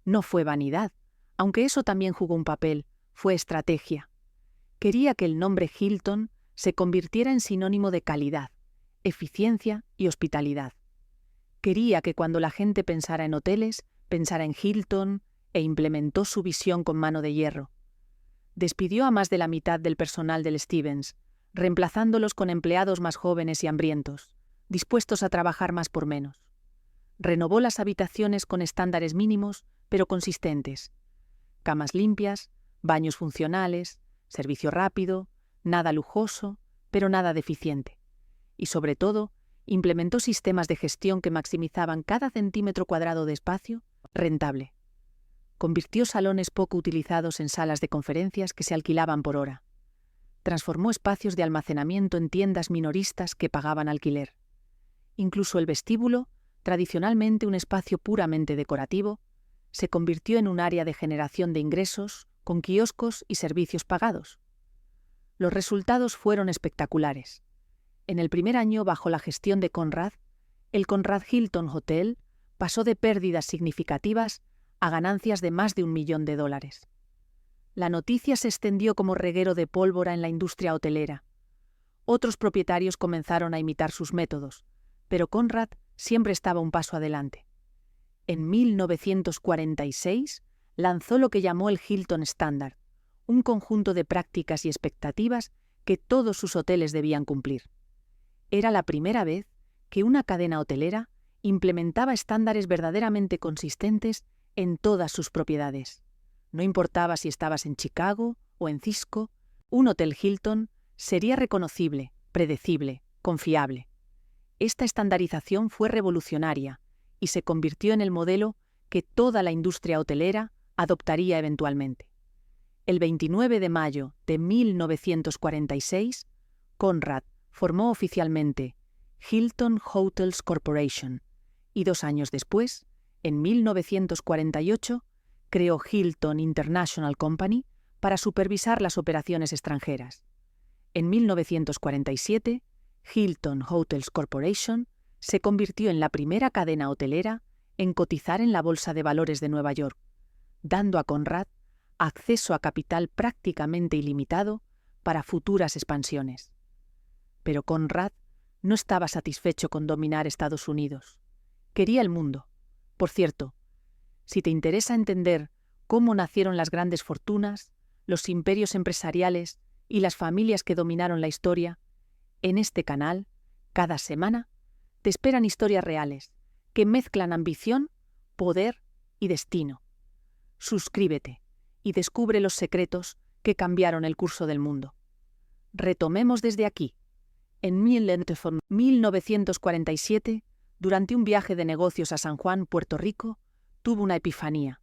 No fue vanidad, aunque eso también jugó un papel, fue estrategia. Quería que el nombre Hilton se convirtiera en sinónimo de calidad, eficiencia y hospitalidad. Quería que cuando la gente pensara en hoteles, pensara en Hilton e implementó su visión con mano de hierro. Despidió a más de la mitad del personal del Stevens, reemplazándolos con empleados más jóvenes y hambrientos, dispuestos a trabajar más por menos. Renovó las habitaciones con estándares mínimos, pero consistentes. Camas limpias, baños funcionales, servicio rápido, nada lujoso, pero nada deficiente. Y sobre todo, implementó sistemas de gestión que maximizaban cada centímetro cuadrado de espacio rentable. Convirtió salones poco utilizados en salas de conferencias que se alquilaban por hora. Transformó espacios de almacenamiento en tiendas minoristas que pagaban alquiler. Incluso el vestíbulo, tradicionalmente un espacio puramente decorativo, se convirtió en un área de generación de ingresos con kioscos y servicios pagados. Los resultados fueron espectaculares. En el primer año bajo la gestión de Conrad, el Conrad Hilton Hotel pasó de pérdidas significativas a ganancias de más de $1 millón. La noticia se extendió como reguero de pólvora en la industria hotelera. Otros propietarios comenzaron a imitar sus métodos, pero Conrad siempre estaba un paso adelante. En 1946 lanzó lo que llamó el Hilton Standard, un conjunto de prácticas y expectativas que todos sus hoteles debían cumplir. Era la primera vez que una cadena hotelera implementaba estándares verdaderamente consistentes en todas sus propiedades. No importaba si estabas en Chicago o en Cisco, un Hotel Hilton sería reconocible, predecible, confiable. Esta estandarización fue revolucionaria y se convirtió en el modelo que toda la industria hotelera adoptaría eventualmente. El 29 de mayo de 1946, Conrad formó oficialmente Hilton Hotels Corporation y 2 años después, en 1948, creó Hilton International Company para supervisar las operaciones extranjeras. En 1947, Hilton Hotels Corporation se convirtió en la primera cadena hotelera en cotizar en la Bolsa de Valores de Nueva York, dando a Conrad acceso a capital prácticamente ilimitado para futuras expansiones. Pero Conrad no estaba satisfecho con dominar Estados Unidos. Quería el mundo. Por cierto, si te interesa entender cómo nacieron las grandes fortunas, los imperios empresariales y las familias que dominaron la historia, en este canal, cada semana, te esperan historias reales que mezclan ambición, poder y destino. Suscríbete y descubre los secretos que cambiaron el curso del mundo. Retomemos desde aquí. En 1947, durante un viaje de negocios a San Juan, Puerto Rico, tuvo una epifanía.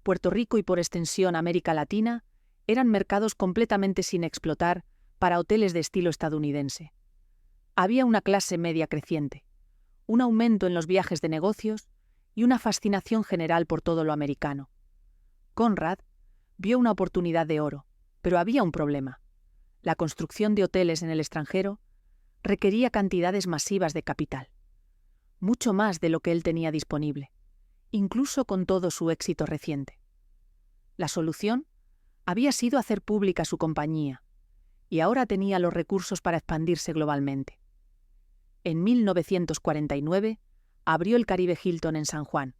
Puerto Rico y por extensión América Latina eran mercados completamente sin explotar para hoteles de estilo estadounidense. Había una clase media creciente, un aumento en los viajes de negocios y una fascinación general por todo lo americano. Conrad vio una oportunidad de oro, pero había un problema. La construcción de hoteles en el extranjero requería cantidades masivas de capital, mucho más de lo que él tenía disponible, incluso con todo su éxito reciente. La solución había sido hacer pública su compañía, y ahora tenía los recursos para expandirse globalmente. En 1949 abrió el Caribe Hilton en San Juan,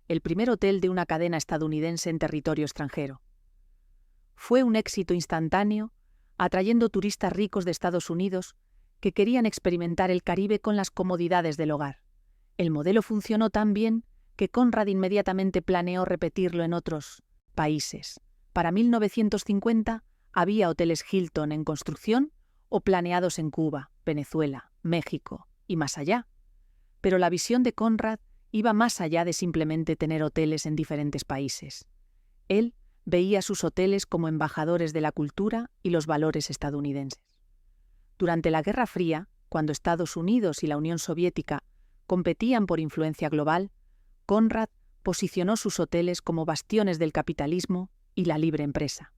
el primer hotel de una cadena estadounidense en territorio extranjero. Fue un éxito instantáneo, atrayendo turistas ricos de Estados Unidos que querían experimentar el Caribe con las comodidades del hogar. El modelo funcionó tan bien que Conrad inmediatamente planeó repetirlo en otros países. Para 1950 había hoteles Hilton en construcción o planeados en Cuba, Venezuela, México y más allá. Pero la visión de Conrad iba más allá de simplemente tener hoteles en diferentes países. Él veía sus hoteles como embajadores de la cultura y los valores estadounidenses. Durante la Guerra Fría, cuando Estados Unidos y la Unión Soviética competían por influencia global, Conrad posicionó sus hoteles como bastiones del capitalismo y la libre empresa.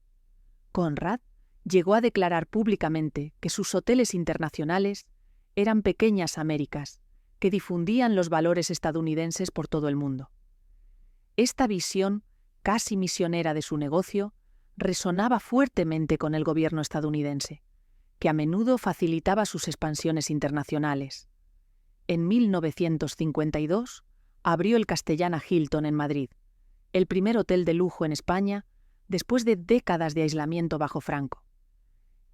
Conrad llegó a declarar públicamente que sus hoteles internacionales eran pequeñas Américas que difundían los valores estadounidenses por todo el mundo. Esta visión casi misionera de su negocio resonaba fuertemente con el gobierno estadounidense, que a menudo facilitaba sus expansiones internacionales. En 1952 abrió el Castellana Hilton en Madrid, el primer hotel de lujo en España después de décadas de aislamiento bajo Franco.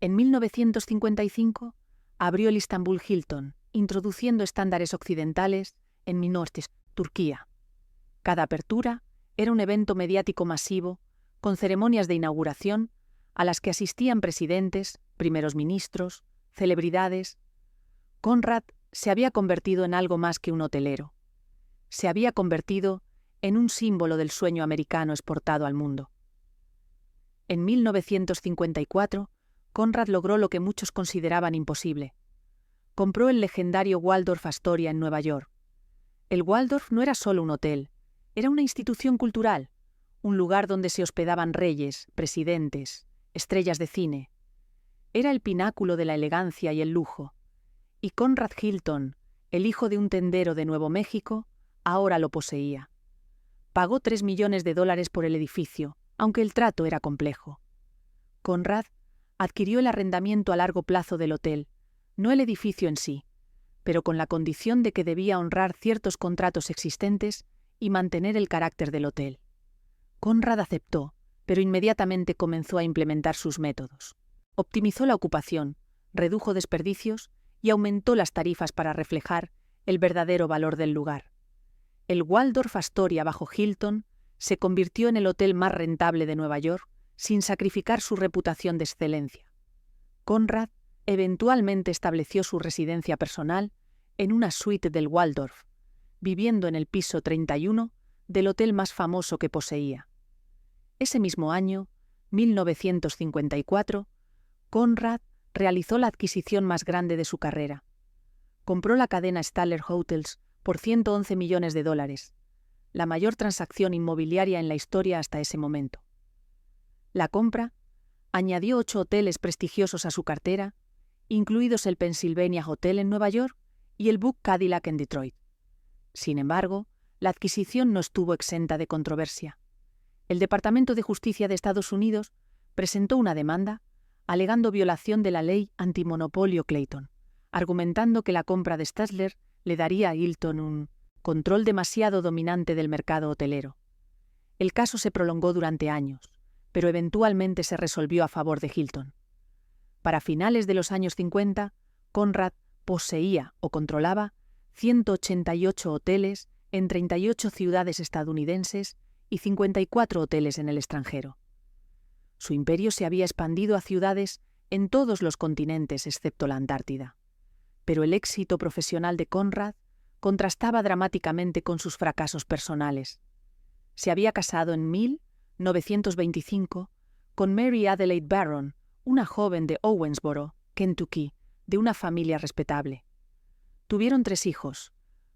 En 1955 abrió el Istanbul Hilton, introduciendo estándares occidentales en Minortis, Turquía. Cada apertura era un evento mediático masivo, con ceremonias de inauguración a las que asistían presidentes, primeros ministros, celebridades. Conrad se había convertido en algo más que un hotelero. Se había convertido en un símbolo del sueño americano exportado al mundo. En 1954, Conrad logró lo que muchos consideraban imposible. Compró el legendario Waldorf Astoria en Nueva York. El Waldorf no era solo un hotel, era una institución cultural, un lugar donde se hospedaban reyes, presidentes, estrellas de cine. Era el pináculo de la elegancia y el lujo. Y Conrad Hilton, el hijo de un tendero de Nuevo México, ahora lo poseía. Pagó $3 millones por el edificio, aunque el trato era complejo. Conrad adquirió el arrendamiento a largo plazo del hotel, no el edificio en sí, pero con la condición de que debía honrar ciertos contratos existentes y mantener el carácter del hotel. Conrad aceptó, pero inmediatamente comenzó a implementar sus métodos. Optimizó la ocupación, redujo desperdicios y aumentó las tarifas para reflejar el verdadero valor del lugar. El Waldorf Astoria bajo Hilton se convirtió en el hotel más rentable de Nueva York sin sacrificar su reputación de excelencia. Conrad eventualmente estableció su residencia personal en una suite del Waldorf, viviendo en el piso 31 del hotel más famoso que poseía. Ese mismo año, 1954, Conrad realizó la adquisición más grande de su carrera. Compró la cadena Staller Hotels por $111 millones, la mayor transacción inmobiliaria en la historia hasta ese momento. La compra añadió 8 hoteles prestigiosos a su cartera, incluidos el Pennsylvania Hotel en Nueva York y el Buck Cadillac en Detroit. Sin embargo, la adquisición no estuvo exenta de controversia. El Departamento de Justicia de Estados Unidos presentó una demanda alegando violación de la ley antimonopolio Clayton, argumentando que la compra de Staller le daría a Hilton un control demasiado dominante del mercado hotelero. El caso se prolongó durante años, pero eventualmente se resolvió a favor de Hilton. Para finales de los años 50, Conrad poseía o controlaba 188 hoteles en 38 ciudades estadounidenses y 54 hoteles en el extranjero. Su imperio se había expandido a ciudades en todos los continentes excepto la Antártida. Pero el éxito profesional de Conrad contrastaba dramáticamente con sus fracasos personales. Se había casado en 1925 con Mary Adelaide Barron, una joven de Owensboro, Kentucky, de una familia respetable. Tuvieron 3 hijos: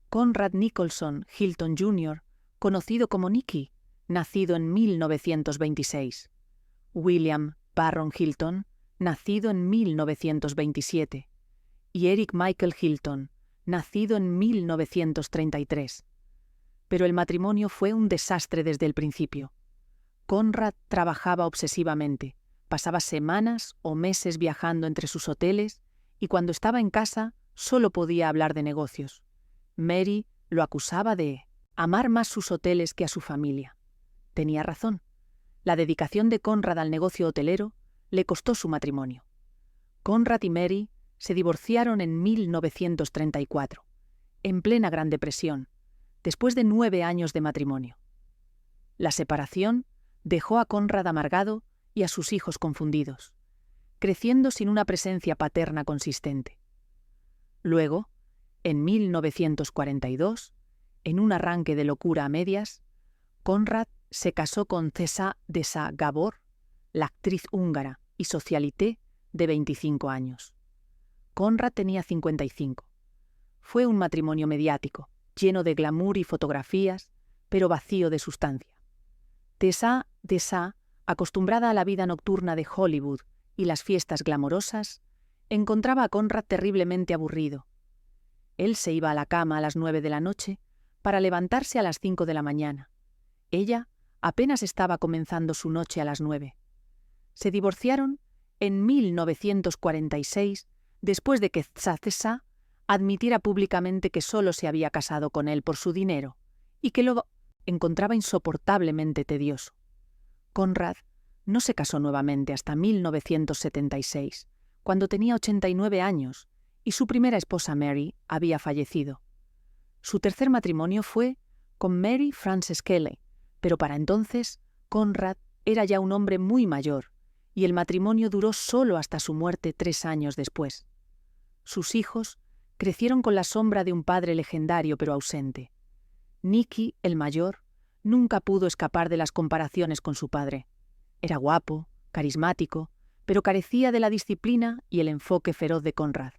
Conrad Nicholson Hilton Jr., conocido como Nicky, nacido en 1926; William Barron Hilton, nacido en 1927; y Eric Michael Hilton, nacido en 1933. Pero el matrimonio fue un desastre desde el principio. Conrad trabajaba obsesivamente, pasaba semanas o meses viajando entre sus hoteles y cuando estaba en casa solo podía hablar de negocios. Mary lo acusaba de amar más sus hoteles que a su familia. Tenía razón. La dedicación de Conrad al negocio hotelero le costó su matrimonio. Conrad y Mary se divorciaron en 1934, en plena Gran Depresión, después de 9 años de matrimonio. La separación dejó a Conrad amargado y a sus hijos confundidos, creciendo sin una presencia paterna consistente. Luego, en 1942, en un arranque de locura a medias, Conrad se casó con Cesa Desa Gabor, la actriz húngara y socialité de 25 años. Conrad tenía 55. Fue un matrimonio mediático, lleno de glamour y fotografías, pero vacío de sustancia. Cesa Desa, acostumbrada a la vida nocturna de Hollywood y las fiestas glamorosas, encontraba a Conrad terriblemente aburrido. Él se iba a la cama a las 9 de la noche para levantarse a las 5 de la mañana. Ella apenas estaba comenzando su noche a las 9. Se divorciaron en 1946, después de que Cesa admitiera públicamente que solo se había casado con él por su dinero y que lo encontraba insoportablemente tedioso. Conrad no se casó nuevamente hasta 1976, cuando tenía 89 años y su primera esposa Mary había fallecido. Su tercer matrimonio fue con Mary Frances Kelly, pero para entonces Conrad era ya un hombre muy mayor y el matrimonio duró solo hasta su muerte 3 años después. Sus hijos crecieron con la sombra de un padre legendario pero ausente. Nicky, el mayor, nunca pudo escapar de las comparaciones con su padre. Era guapo, carismático, pero carecía de la disciplina y el enfoque feroz de Conrad.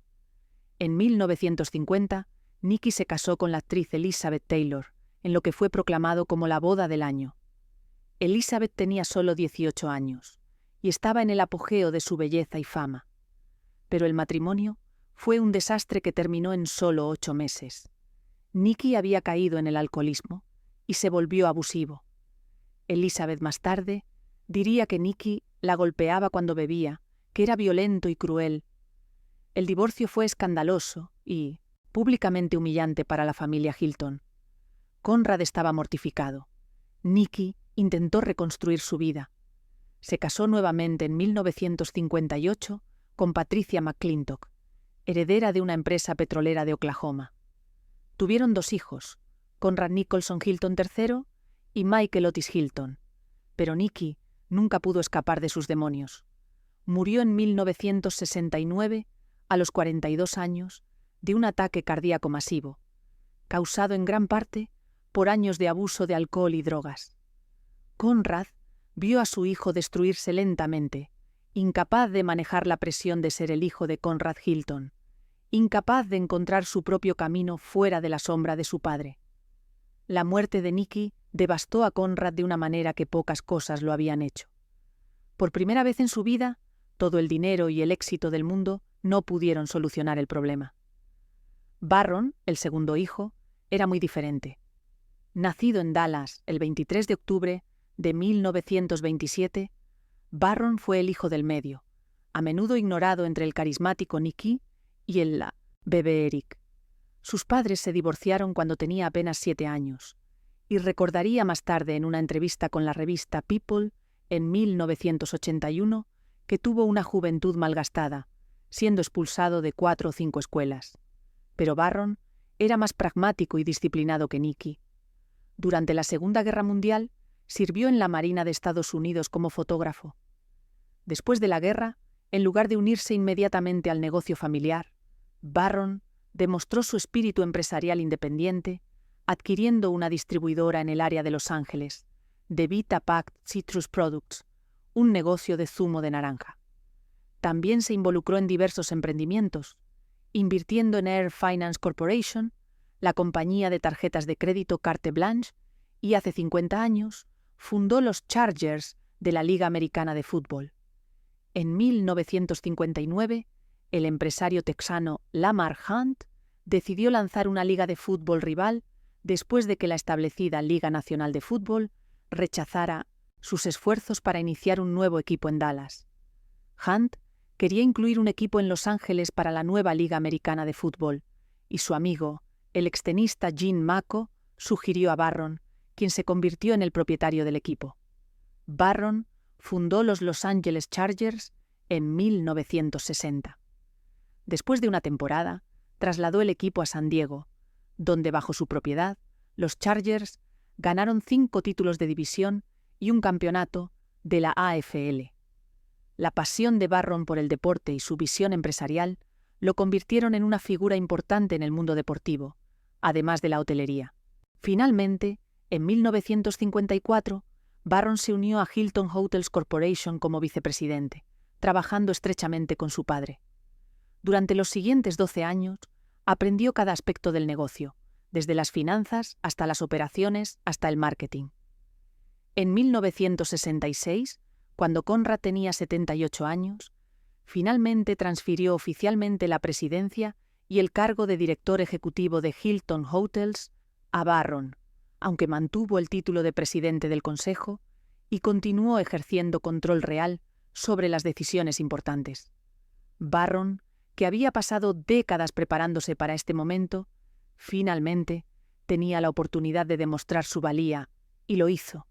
En 1950, Nicky se casó con la actriz Elizabeth Taylor, en lo que fue proclamado como la boda del año. Elizabeth tenía solo 18 años y estaba en el apogeo de su belleza y fama. Pero el matrimonio fue un desastre que terminó en solo 8 meses. Nicky había caído en el alcoholismo y se volvió abusivo. Elizabeth más tarde diría que Nicky la golpeaba cuando bebía, que era violento y cruel. El divorcio fue escandaloso y públicamente humillante para la familia Hilton. Conrad estaba mortificado. Nicky intentó reconstruir su vida. Se casó nuevamente en 1958 con Patricia McClintock, heredera de una empresa petrolera de Oklahoma. Tuvieron 2 hijos, Conrad Nicholson Hilton III y Michael Otis Hilton, pero Nicky nunca pudo escapar de sus demonios. Murió en 1969, a los 42 años, de un ataque cardíaco masivo, causado en gran parte por años de abuso de alcohol y drogas. Conrad vio a su hijo destruirse lentamente, incapaz de manejar la presión de ser el hijo de Conrad Hilton, incapaz de encontrar su propio camino fuera de la sombra de su padre. La muerte de Nicky devastó a Conrad de una manera que pocas cosas lo habían hecho. Por primera vez en su vida, todo el dinero y el éxito del mundo no pudieron solucionar el problema. Barron, el segundo hijo, era muy diferente. Nacido en Dallas el 23 de octubre de 1927, Barron fue el hijo del medio, a menudo ignorado entre el carismático Nicky y el bebé Eric. Sus padres se divorciaron cuando tenía apenas 7 años, y recordaría más tarde en una entrevista con la revista People en 1981 que tuvo una juventud malgastada, siendo expulsado de 4 o 5 escuelas. Pero Barron era más pragmático y disciplinado que Nicky, Durante la Segunda Guerra Mundial, sirvió en la Marina de Estados Unidos como fotógrafo. Después de la guerra, en lugar de unirse inmediatamente al negocio familiar, Barron demostró su espíritu empresarial independiente, adquiriendo una distribuidora en el área de Los Ángeles, DeVita Packed Citrus Products, un negocio de zumo de naranja. También se involucró en diversos emprendimientos, invirtiendo en Air Finance Corporation, la compañía de tarjetas de crédito Carte Blanche, y hace 50 años fundó los Chargers de la Liga Americana de Fútbol. En 1959, el empresario texano Lamar Hunt decidió lanzar una liga de fútbol rival después de que la establecida Liga Nacional de Fútbol rechazara sus esfuerzos para iniciar un nuevo equipo en Dallas. Hunt quería incluir un equipo en Los Ángeles para la nueva Liga Americana de Fútbol, y su amigo, el extenista Gene Mako, sugirió a Barron, quien se convirtió en el propietario del equipo. Barron fundó los Los Angeles Chargers en 1960. Después de una temporada, trasladó el equipo a San Diego, donde bajo su propiedad, los Chargers ganaron 5 títulos de división y un campeonato de la AFL. La pasión de Barron por el deporte y su visión empresarial lo convirtieron en una figura importante en el mundo deportivo, además de la hotelería. Finalmente, en 1954, Barron se unió a Hilton Hotels Corporation como vicepresidente, trabajando estrechamente con su padre. Durante los siguientes 12 años, aprendió cada aspecto del negocio, desde las finanzas hasta las operaciones hasta el marketing. En 1966, cuando Conrad tenía 78 años, finalmente transfirió oficialmente la presidencia y el cargo de director ejecutivo de Hilton Hotels a Barron, aunque mantuvo el título de presidente del consejo y continuó ejerciendo control real sobre las decisiones importantes. Barron, que había pasado décadas preparándose para este momento, finalmente tenía la oportunidad de demostrar su valía, y lo hizo.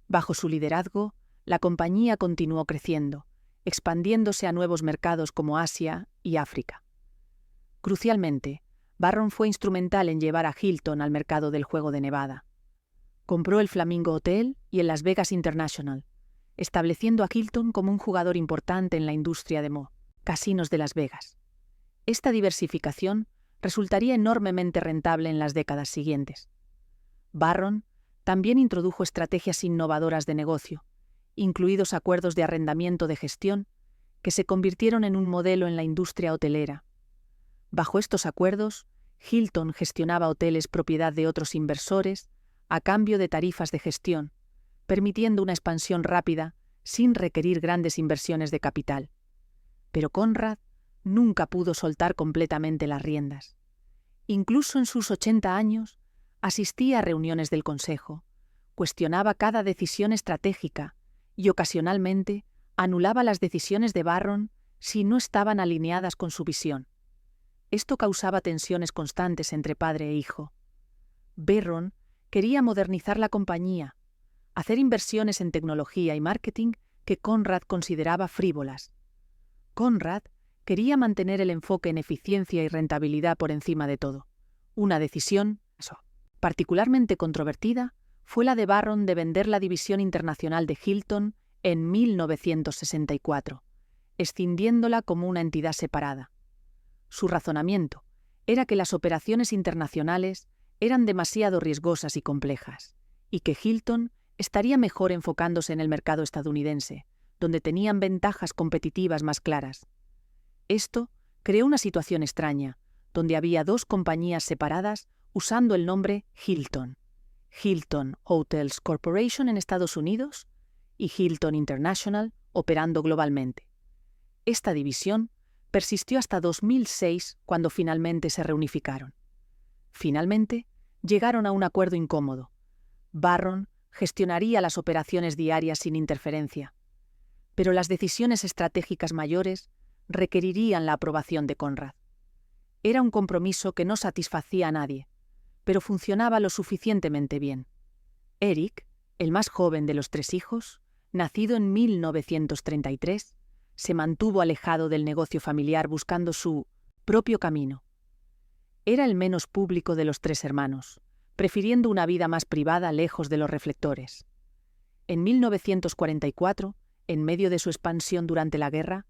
Bajo su liderazgo, la compañía continuó creciendo, expandiéndose a nuevos mercados como Asia y África. Crucialmente, Barron fue instrumental en llevar a Hilton al mercado del juego de Nevada. Compró el Flamingo Hotel y el Las Vegas International, estableciendo a Hilton como un jugador importante en la industria de casinos de Las Vegas. Esta diversificación resultaría enormemente rentable en las décadas siguientes. Barron también introdujo estrategias innovadoras de negocio, incluidos acuerdos de arrendamiento de gestión, que se convirtieron en un modelo en la industria hotelera. Bajo estos acuerdos, Hilton gestionaba hoteles propiedad de otros inversores a cambio de tarifas de gestión, permitiendo una expansión rápida sin requerir grandes inversiones de capital. Pero Conrad nunca pudo soltar completamente las riendas. Incluso en sus 80 años, asistía a reuniones del consejo, cuestionaba cada decisión estratégica y ocasionalmente anulaba las decisiones de Barron si no estaban alineadas con su visión. Esto causaba tensiones constantes entre padre e hijo. Barron quería modernizar la compañía, hacer inversiones en tecnología y marketing que Conrad consideraba frívolas. Conrad quería mantener el enfoque en eficiencia y rentabilidad por encima de todo. Una decisión particularmente controvertida fue la de Barron de vender la división internacional de Hilton en 1964, escindiéndola como una entidad separada. Su razonamiento era que las operaciones internacionales eran demasiado riesgosas y complejas, y que Hilton estaría mejor enfocándose en el mercado estadounidense, donde tenían ventajas competitivas más claras. Esto creó una situación extraña, donde había 2 compañías separadas usando el nombre Hilton. Hilton Hotels Corporation en Estados Unidos y Hilton International operando globalmente. Esta división persistió hasta 2006, cuando finalmente se reunificaron. Finalmente, llegaron a un acuerdo incómodo. Barron gestionaría las operaciones diarias sin interferencia, pero las decisiones estratégicas mayores requerirían la aprobación de Conrad. Era un compromiso que no satisfacía a nadie, pero funcionaba lo suficientemente bien. Eric, el más joven de los 3 hijos, nacido en 1933, se mantuvo alejado del negocio familiar buscando su propio camino. Era el menos público de los 3 hermanos, prefiriendo una vida más privada lejos de los reflectores. En 1944, en medio de su expansión durante la guerra,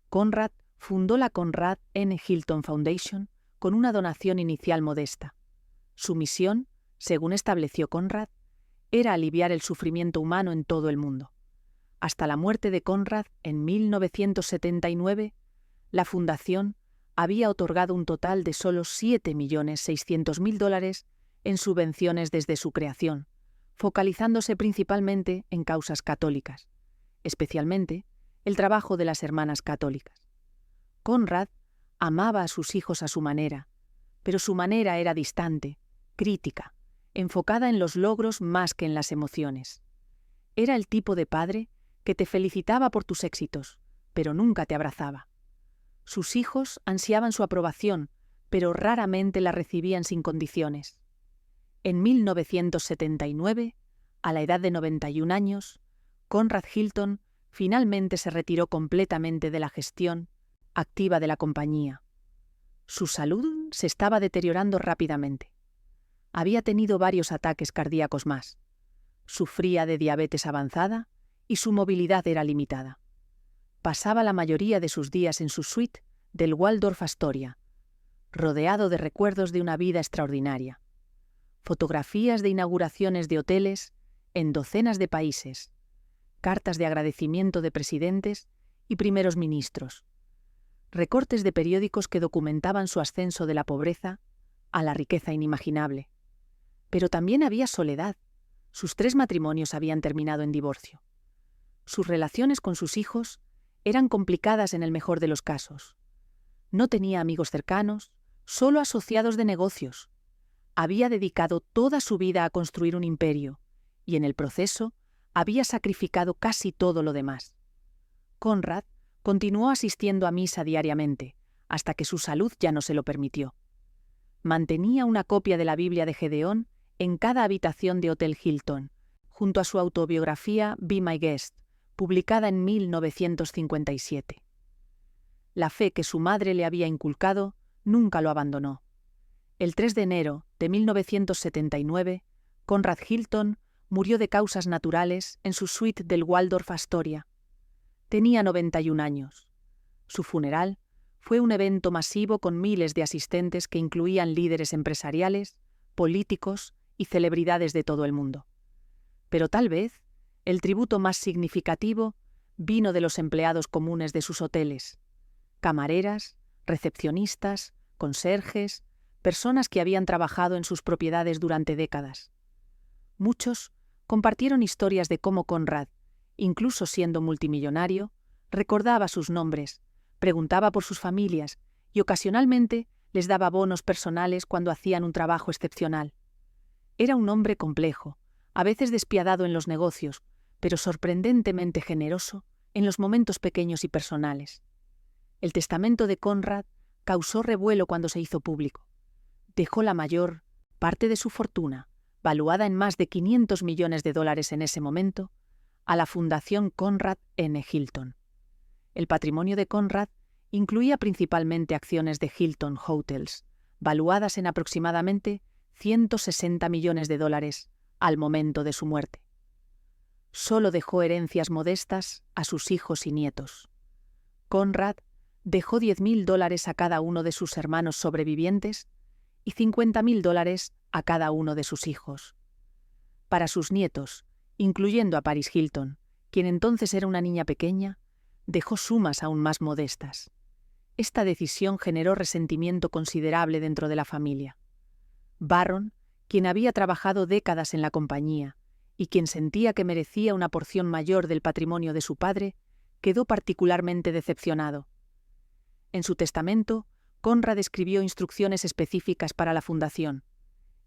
Conrad fundó la Conrad N. Hilton Foundation con una donación inicial modesta. Su misión, según estableció Conrad, era aliviar el sufrimiento humano en todo el mundo. Hasta la muerte de Conrad en 1979, la fundación había otorgado un total de solo $7.600.000 en subvenciones desde su creación, focalizándose principalmente en causas católicas, especialmente el trabajo de las hermanas católicas. Conrad amaba a sus hijos a su manera, pero su manera era distante, crítica, enfocada en los logros más que en las emociones. Era el tipo de padre que te felicitaba por tus éxitos, pero nunca te abrazaba. Sus hijos ansiaban su aprobación, pero raramente la recibían sin condiciones. En 1979, a la edad de 91 años, Conrad Hilton finalmente se retiró completamente de la gestión activa de la compañía. Su salud se estaba deteriorando rápidamente. Había tenido varios ataques cardíacos más. Sufría de diabetes avanzada y su movilidad era limitada. Pasaba la mayoría de sus días en su suite del Waldorf Astoria, rodeado de recuerdos de una vida extraordinaria. Fotografías de inauguraciones de hoteles en docenas de países, cartas de agradecimiento de presidentes y primeros ministros, recortes de periódicos que documentaban su ascenso de la pobreza a la riqueza inimaginable. Pero también había soledad. Sus 3 matrimonios habían terminado en divorcio. Sus relaciones con sus hijos eran complicadas en el mejor de los casos. No tenía amigos cercanos, solo asociados de negocios. Había dedicado toda su vida a construir un imperio, y en el proceso había sacrificado casi todo lo demás. Conrad continuó asistiendo a misa diariamente, hasta que su salud ya no se lo permitió. Mantenía una copia de la Biblia de Gedeón en cada habitación de Hotel Hilton, junto a su autobiografía Be My Guest, publicada en 1957. La fe que su madre le había inculcado nunca lo abandonó. El 3 de enero de 1979, Conrad Hilton murió de causas naturales en su suite del Waldorf Astoria. Tenía 91 años. Su funeral fue un evento masivo con miles de asistentes que incluían líderes empresariales, políticos y celebridades de todo el mundo. Pero tal vez el tributo más significativo vino de los empleados comunes de sus hoteles: camareras, recepcionistas, conserjes, personas que habían trabajado en sus propiedades durante décadas. Muchos compartieron historias de cómo Conrad, incluso siendo multimillonario, recordaba sus nombres, preguntaba por sus familias y ocasionalmente les daba bonos personales cuando hacían un trabajo excepcional. Era un hombre complejo, a veces despiadado en los negocios, pero sorprendentemente generoso en los momentos pequeños y personales. El testamento de Conrad causó revuelo cuando se hizo público. Dejó la mayor parte de su fortuna, valuada en más de $500 millones en ese momento, a la Fundación Conrad N. Hilton. El patrimonio de Conrad incluía principalmente acciones de Hilton Hotels, valuadas en aproximadamente $160 millones al momento de su muerte. Solo dejó herencias modestas a sus hijos y nietos. Conrad dejó $10.000 a cada uno de sus hermanos sobrevivientes y $50.000 a cada uno de sus hijos. Para sus nietos, incluyendo a Paris Hilton, quien entonces era una niña pequeña, dejó sumas aún más modestas. Esta decisión generó resentimiento considerable dentro de la familia. Barron, quien había trabajado décadas en la compañía y quien sentía que merecía una porción mayor del patrimonio de su padre, quedó particularmente decepcionado. En su testamento, Conrad escribió instrucciones específicas para la fundación.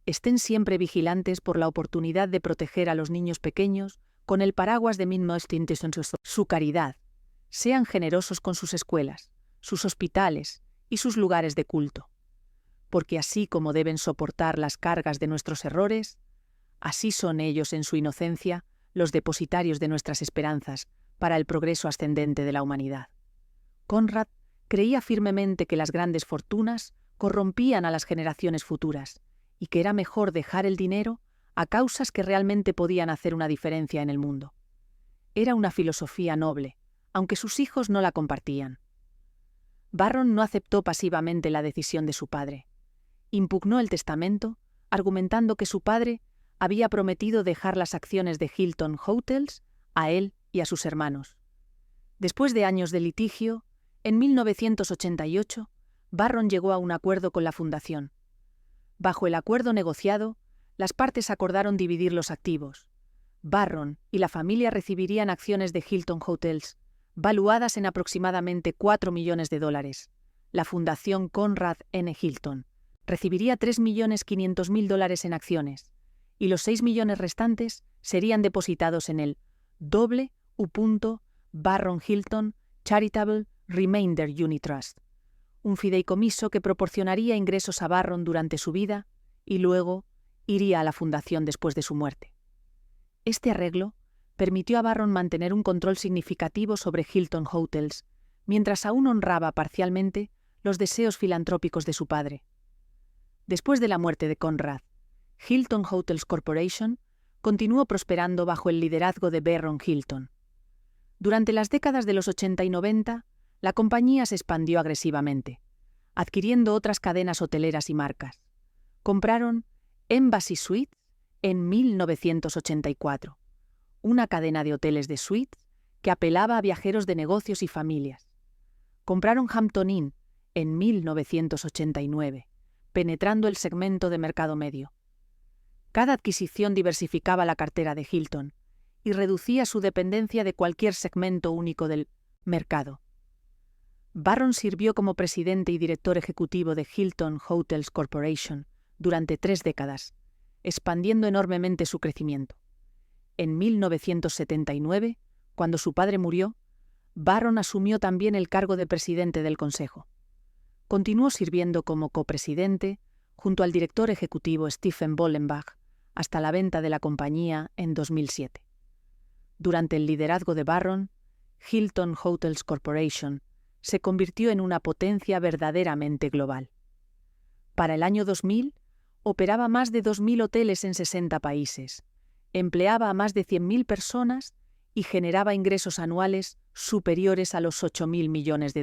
Estén siempre vigilantes por la oportunidad de proteger a los niños pequeños con el paraguas de su caridad. Sean generosos con sus escuelas, sus hospitales y sus lugares de culto. Porque así como deben soportar las cargas de nuestros errores, así son ellos en su inocencia los depositarios de nuestras esperanzas para el progreso ascendente de la humanidad. Conrad creía firmemente que las grandes fortunas corrompían a las generaciones futuras y que era mejor dejar el dinero a causas que realmente podían hacer una diferencia en el mundo. Era una filosofía noble, aunque sus hijos no la compartían. Barron no aceptó pasivamente la decisión de su padre. Impugnó el testamento, argumentando que su padre había prometido dejar las acciones de Hilton Hotels a él y a sus hermanos. Después de años de litigio, en 1988, Barron llegó a un acuerdo con la fundación. Bajo el acuerdo negociado, las partes acordaron dividir los activos. Barron y la familia recibirían acciones de Hilton Hotels, valuadas en aproximadamente $4 millones. La Fundación Conrad N. Hilton recibiría $3.500.000 en acciones, y los 6 millones restantes serían depositados en el W. Barron Hilton Charitable Remainder Unit Trust, un fideicomiso que proporcionaría ingresos a Barron durante su vida y luego iría a la fundación después de su muerte. Este arreglo permitió a Barron mantener un control significativo sobre Hilton Hotels, mientras aún honraba parcialmente los deseos filantrópicos de su padre. Después de la muerte de Conrad, Hilton Hotels Corporation continuó prosperando bajo el liderazgo de Barron Hilton. Durante las décadas de los 80 y 90, la compañía se expandió agresivamente, adquiriendo otras cadenas hoteleras y marcas. Compraron Embassy Suites en 1984, una cadena de hoteles de suites que apelaba a viajeros de negocios y familias. Compraron Hampton Inn en 1989, penetrando el segmento de mercado medio. Cada adquisición diversificaba la cartera de Hilton y reducía su dependencia de cualquier segmento único del mercado. Barron sirvió como presidente y director ejecutivo de Hilton Hotels Corporation durante 3 décadas, expandiendo enormemente su crecimiento. En 1979, cuando su padre murió, Barron asumió también el cargo de presidente del consejo. Continuó sirviendo como copresidente junto al director ejecutivo Stephen Bollenbach hasta la venta de la compañía en 2007. Durante el liderazgo de Barron, Hilton Hotels Corporation se convirtió en una potencia verdaderamente global. Para el año 2000, operaba más de 2.000 hoteles en 60 países, empleaba a más de 100.000 personas y generaba ingresos anuales superiores a los $8.000 millones.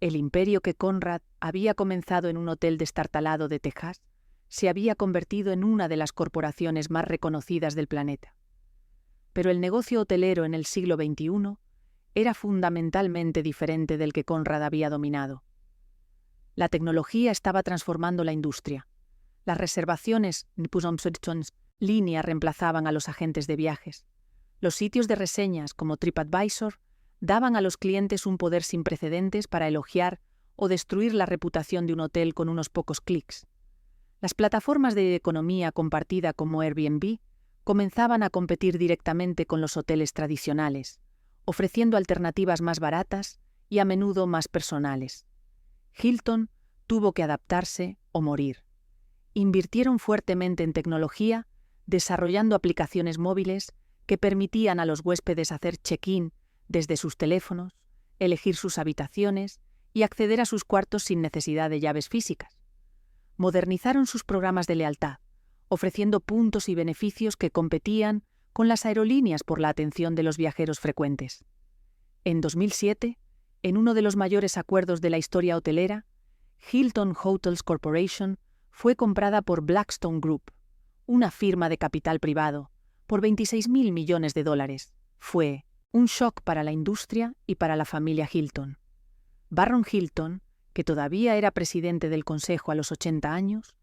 El imperio que Conrad había comenzado en un hotel destartalado de Texas se había convertido en una de las corporaciones más reconocidas del planeta. Pero el negocio hotelero en el siglo XXI era fundamentalmente diferente del que Conrad había dominado. La tecnología estaba transformando la industria. Las reservaciones línea reemplazaban a los agentes de viajes. Los sitios de reseñas como TripAdvisor daban a los clientes un poder sin precedentes para elogiar o destruir la reputación de un hotel con unos pocos clics. Las plataformas de economía compartida como Airbnb comenzaban a competir directamente con los hoteles tradicionales, ofreciendo alternativas más baratas y a menudo más personales. Hilton tuvo que adaptarse o morir. Invirtieron fuertemente en tecnología, desarrollando aplicaciones móviles que permitían a los huéspedes hacer check-in desde sus teléfonos, elegir sus habitaciones y acceder a sus cuartos sin necesidad de llaves físicas. Modernizaron sus programas de lealtad, ofreciendo puntos y beneficios que competían con las aerolíneas por la atención de los viajeros frecuentes. En 2007, en uno de los mayores acuerdos de la historia hotelera, Hilton Hotels Corporation fue comprada por Blackstone Group, una firma de capital privado, por $26.000 millones. Fue un shock para la industria y para la familia Hilton. Barron Hilton, que todavía era presidente del consejo a los 80 años,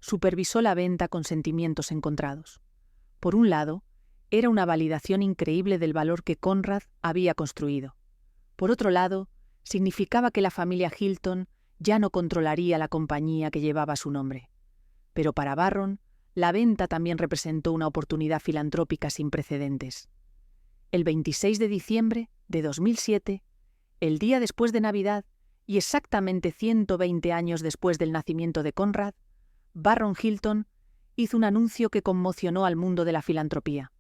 supervisó la venta con sentimientos encontrados. Por un lado, era una validación increíble del valor que Conrad había construido. Por otro lado, significaba que la familia Hilton ya no controlaría la compañía que llevaba su nombre. Pero para Barron, la venta también representó una oportunidad filantrópica sin precedentes. El 26 de diciembre de 2007, el día después de Navidad y exactamente 120 años después del nacimiento de Conrad, Barron Hilton hizo un anuncio que conmocionó al mundo de la filantropía.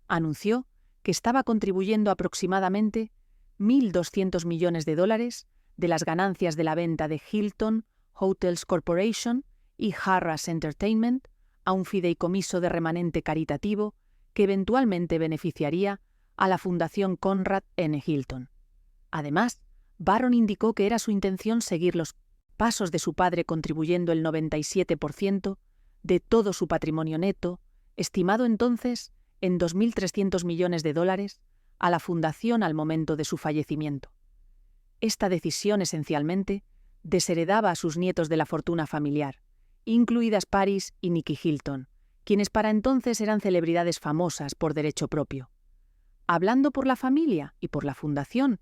Anunció que estaba contribuyendo aproximadamente $1.200 millones de las ganancias de la venta de Hilton Hotels Corporation y Harrah's Entertainment a un fideicomiso de remanente caritativo que eventualmente beneficiaría a la Fundación Conrad N. Hilton. Además, Barron indicó que era su intención seguir los pasos de su padre contribuyendo el 97% de todo su patrimonio neto, estimado entonces en $2.300 millones, a la fundación al momento de su fallecimiento. Esta decisión esencialmente desheredaba a sus nietos de la fortuna familiar, incluidas Paris y Nicky Hilton, quienes para entonces eran celebridades famosas por derecho propio. Hablando por la familia y por la fundación,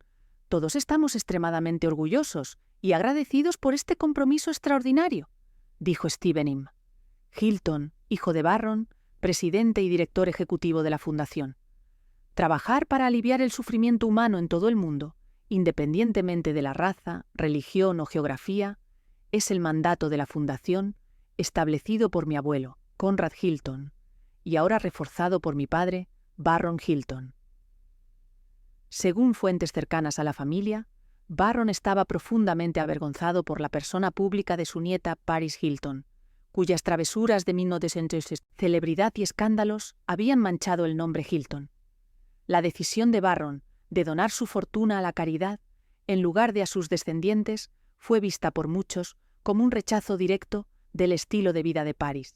todos estamos extremadamente orgullosos y agradecidos por este compromiso extraordinario, dijo Stephen Im Hilton, hijo de Barron, presidente y director ejecutivo de la fundación. Trabajar para aliviar el sufrimiento humano en todo el mundo, independientemente de la raza, religión o geografía, es el mandato de la fundación establecido por mi abuelo, Conrad Hilton, y ahora reforzado por mi padre, Barron Hilton. Según fuentes cercanas a la familia, Barron estaba profundamente avergonzado por la persona pública de su nieta Paris Hilton, cuyas travesuras de 1900, celebridad y escándalos habían manchado el nombre Hilton. La decisión de Barron de donar su fortuna a la caridad, en lugar de a sus descendientes, fue vista por muchos como un rechazo directo del estilo de vida de Paris.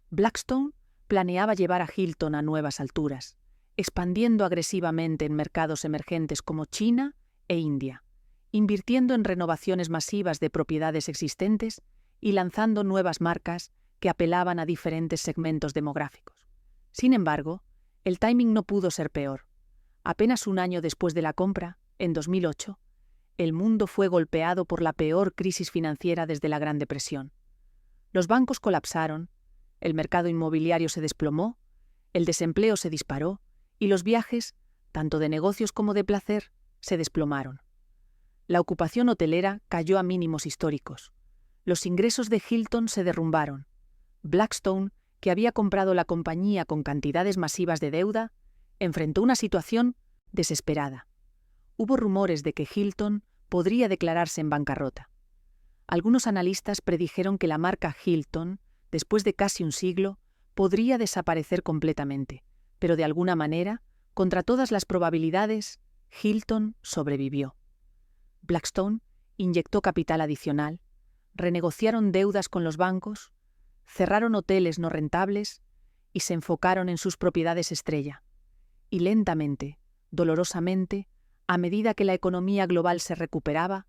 Blackstone planeaba llevar a Hilton a nuevas alturas, expandiendo agresivamente en mercados emergentes como China e India, invirtiendo en renovaciones masivas de propiedades existentes y lanzando nuevas marcas que apelaban a diferentes segmentos demográficos. Sin embargo, el timing no pudo ser peor. Apenas un año después de la compra, en 2008, el mundo fue golpeado por la peor crisis financiera desde la Gran Depresión. Los bancos colapsaron, el mercado inmobiliario se desplomó, el desempleo se disparó y los viajes, tanto de negocios como de placer, se desplomaron. La ocupación hotelera cayó a mínimos históricos. Los ingresos de Hilton se derrumbaron. Blackstone, que había comprado la compañía con cantidades masivas de deuda, enfrentó una situación desesperada. Hubo rumores de que Hilton podría declararse en bancarrota. Algunos analistas predijeron que la marca Hilton, después de casi un siglo, podría desaparecer completamente, pero de alguna manera, contra todas las probabilidades, Hilton sobrevivió. Blackstone inyectó capital adicional, renegociaron deudas con los bancos, cerraron hoteles no rentables y se enfocaron en sus propiedades estrella. Y lentamente, dolorosamente, a medida que la economía global se recuperaba,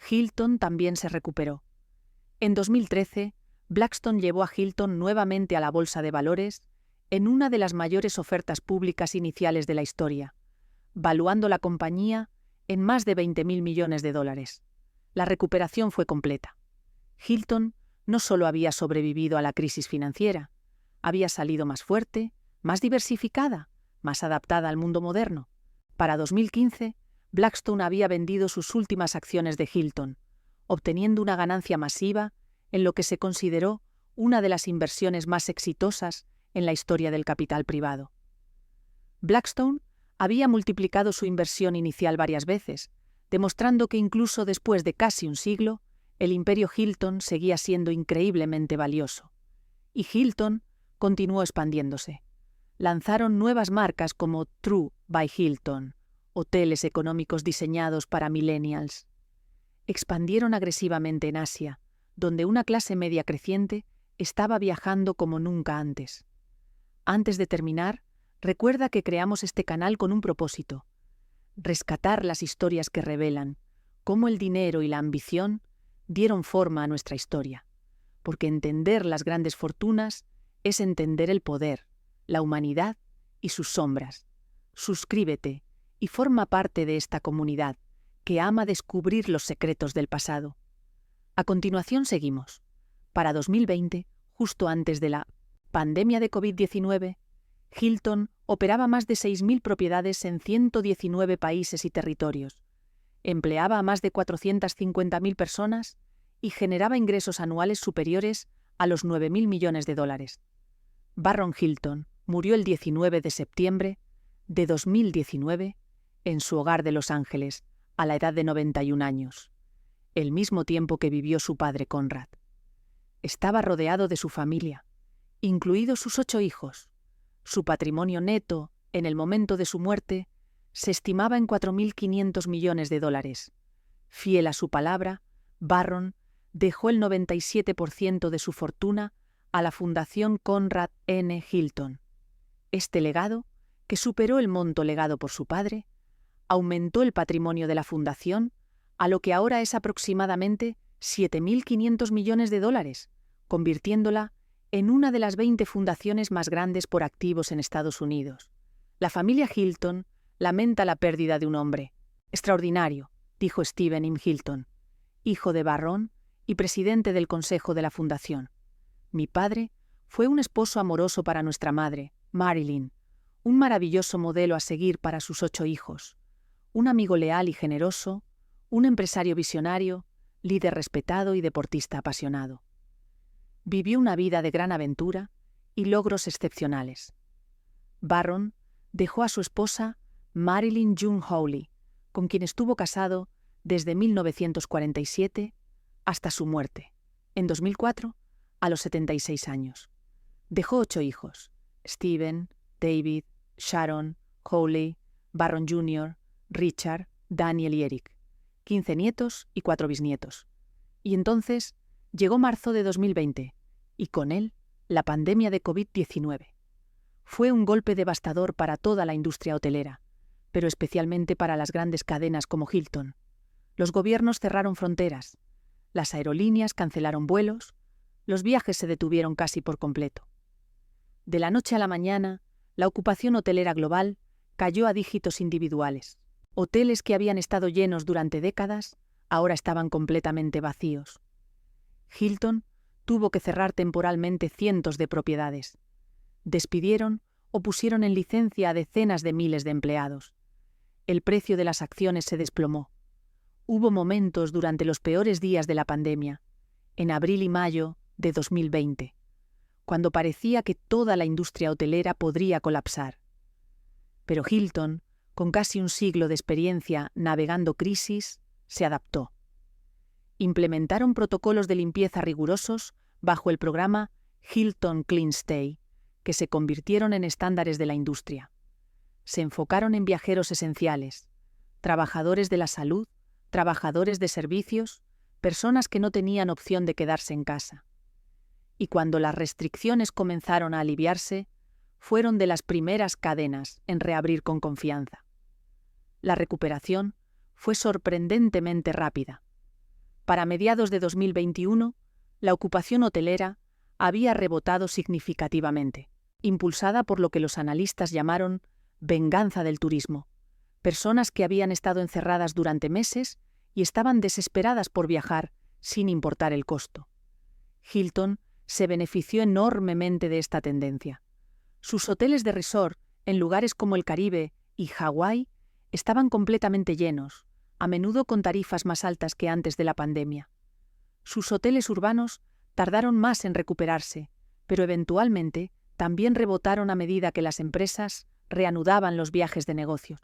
Hilton también se recuperó. En 2013, Blackstone llevó a Hilton nuevamente a la bolsa de valores en una de las mayores ofertas públicas iniciales de la historia, valuando la compañía en más de $20.000 millones. La recuperación fue completa. Hilton no solo había sobrevivido a la crisis financiera, había salido más fuerte, más diversificada, más adaptada al mundo moderno. Para 2015, Blackstone había vendido sus últimas acciones de Hilton, obteniendo una ganancia masiva en lo que se consideró una de las inversiones más exitosas en la historia del capital privado. Blackstone había multiplicado su inversión inicial varias veces, demostrando que incluso después de casi un siglo, el imperio Hilton seguía siendo increíblemente valioso. Y Hilton continuó expandiéndose. Lanzaron nuevas marcas como True by Hilton, hoteles económicos diseñados para millennials. Expandieron agresivamente en Asia, donde una clase media creciente estaba viajando como nunca antes. Antes de terminar, recuerda que creamos este canal con un propósito: rescatar las historias que revelan cómo el dinero y la ambición dieron forma a nuestra historia, porque entender las grandes fortunas es entender el poder, la humanidad y sus sombras. Suscríbete y forma parte de esta comunidad que ama descubrir los secretos del pasado. A continuación seguimos. Para 2020, justo antes de la pandemia de COVID-19, Hilton operaba más de 6.000 propiedades en 119 países y territorios, empleaba a más de 450.000 personas y generaba ingresos anuales superiores a los $9.000 millones. Barron Hilton murió el 19 de septiembre de 2019 en su hogar de Los Ángeles, a la edad de 91 años, el mismo tiempo que vivió su padre Conrad. Estaba rodeado de su familia, incluidos sus 8 hijos. Su patrimonio neto, en el momento de su muerte, se estimaba en $4.500 millones. Fiel a su palabra, Barron dejó el 97% de su fortuna a la Fundación Conrad N. Hilton. Este legado, que superó el monto legado por su padre, aumentó el patrimonio de la fundación a lo que ahora es aproximadamente $7.500 millones, convirtiéndola en una de las 20 fundaciones más grandes por activos en Estados Unidos. La familia Hilton lamenta la pérdida de un hombre extraordinario, dijo Stephen M. Hilton, hijo de Barron y presidente del consejo de la fundación. Mi padre fue un esposo amoroso para nuestra madre, Marilyn, un maravilloso modelo a seguir para sus 8 hijos, un amigo leal y generoso, un empresario visionario, líder respetado y deportista apasionado. Vivió una vida de gran aventura y logros excepcionales. Barron dejó a su esposa Marilyn June Hawley, con quien estuvo casado desde 1947 hasta su muerte, en 2004, a los 76 años. Dejó 8 hijos: Stephen, David, Sharon, Hawley, Barron Jr., Richard, Daniel y Eric, 15 nietos y 4 bisnietos. Y entonces llegó marzo de 2020, y con él la pandemia de COVID-19. Fue un golpe devastador para toda la industria hotelera, pero especialmente para las grandes cadenas como Hilton. Los gobiernos cerraron fronteras, las aerolíneas cancelaron vuelos, los viajes se detuvieron casi por completo. De la noche a la mañana, la ocupación hotelera global cayó a dígitos individuales. Hoteles que habían estado llenos durante décadas ahora estaban completamente vacíos. Hilton tuvo que cerrar temporalmente cientos de propiedades. Despidieron o pusieron en licencia a decenas de miles de empleados. El precio de las acciones se desplomó. Hubo momentos durante los peores días de la pandemia, en abril y mayo de 2020, cuando parecía que toda la industria hotelera podría colapsar. Pero Hilton, con casi un siglo de experiencia navegando crisis, se adaptó. Implementaron protocolos de limpieza rigurosos bajo el programa Hilton Clean Stay, que se convirtieron en estándares de la industria. Se enfocaron en viajeros esenciales, trabajadores de la salud, trabajadores de servicios, personas que no tenían opción de quedarse en casa. Y cuando las restricciones comenzaron a aliviarse, fueron de las primeras cadenas en reabrir con confianza. La recuperación fue sorprendentemente rápida. Para mediados de 2021, la ocupación hotelera había rebotado significativamente, impulsada por lo que los analistas llamaron venganza del turismo, personas que habían estado encerradas durante meses y estaban desesperadas por viajar sin importar el costo. Hilton se benefició enormemente de esta tendencia. Sus hoteles de resort en lugares como el Caribe y Hawái estaban completamente llenos, a menudo con tarifas más altas que antes de la pandemia. Sus hoteles urbanos tardaron más en recuperarse, pero eventualmente también rebotaron a medida que las empresas reanudaban los viajes de negocios.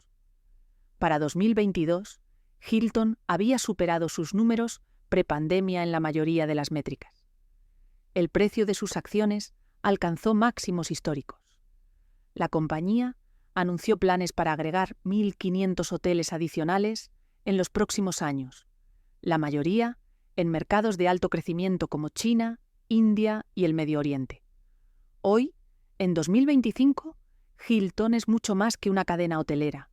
Para 2022, Hilton había superado sus números prepandemia en la mayoría de las métricas. El precio de sus acciones alcanzó máximos históricos. La compañía anunció planes para agregar 1.500 hoteles adicionales en los próximos años, la mayoría en mercados de alto crecimiento como China, India y el Medio Oriente. Hoy, en 2025, Hilton es mucho más que una cadena hotelera.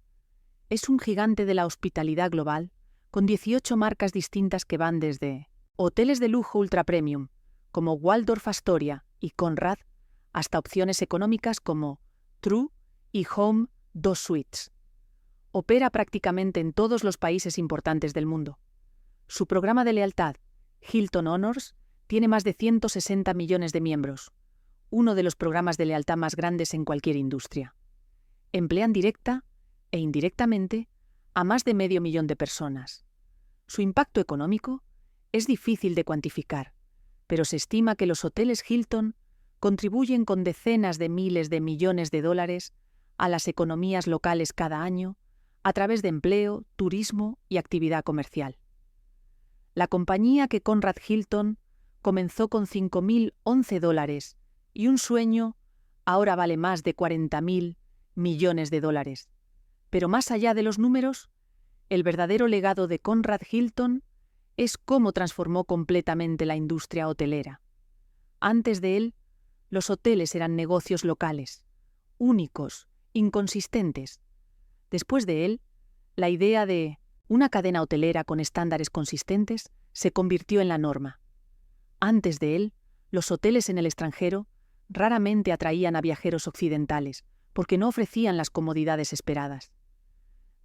Es un gigante de la hospitalidad global, con 18 marcas distintas que van desde hoteles de lujo ultra premium, como Waldorf Astoria y Conrad, hasta opciones económicas como True y Home 2 Suites. Opera prácticamente en todos los países importantes del mundo. Su programa de lealtad, Hilton Honors, tiene más de 160 millones de miembros, uno de los programas de lealtad más grandes en cualquier industria. Emplean directa e indirectamente a más de 500.000 de personas. Su impacto económico es difícil de cuantificar, pero se estima que los hoteles Hilton contribuyen con decenas de miles de millones de dólares a las economías locales cada año a través de empleo, turismo y actividad comercial. La compañía que Conrad Hilton comenzó con $5.011 y un sueño ahora vale más de $40.000 millones. Pero más allá de los números, el verdadero legado de Conrad Hilton es cómo transformó completamente la industria hotelera. Antes de él, los hoteles eran negocios locales, únicos, inconsistentes. Después de él, la idea de una cadena hotelera con estándares consistentes se convirtió en la norma. Antes de él, los hoteles en el extranjero raramente atraían a viajeros occidentales porque no ofrecían las comodidades esperadas.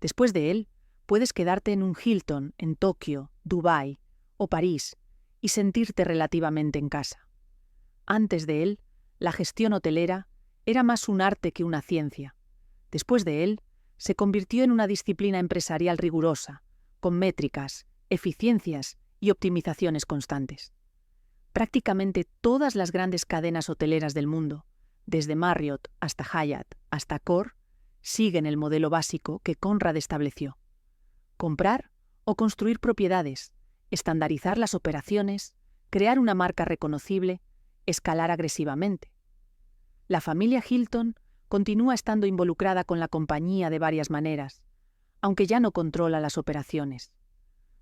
Después de él, puedes quedarte en un Hilton en Tokio, Dubái o París y sentirte relativamente en casa. Antes de él, la gestión hotelera era más un arte que una ciencia. Después de él, se convirtió en una disciplina empresarial rigurosa, con métricas, eficiencias y optimizaciones constantes. Prácticamente todas las grandes cadenas hoteleras del mundo, desde Marriott hasta Hyatt hasta Accor, siguen el modelo básico que Conrad estableció: comprar o construir propiedades, estandarizar las operaciones, crear una marca reconocible, escalar agresivamente. La familia Hilton continúa estando involucrada con la compañía de varias maneras, aunque ya no controla las operaciones.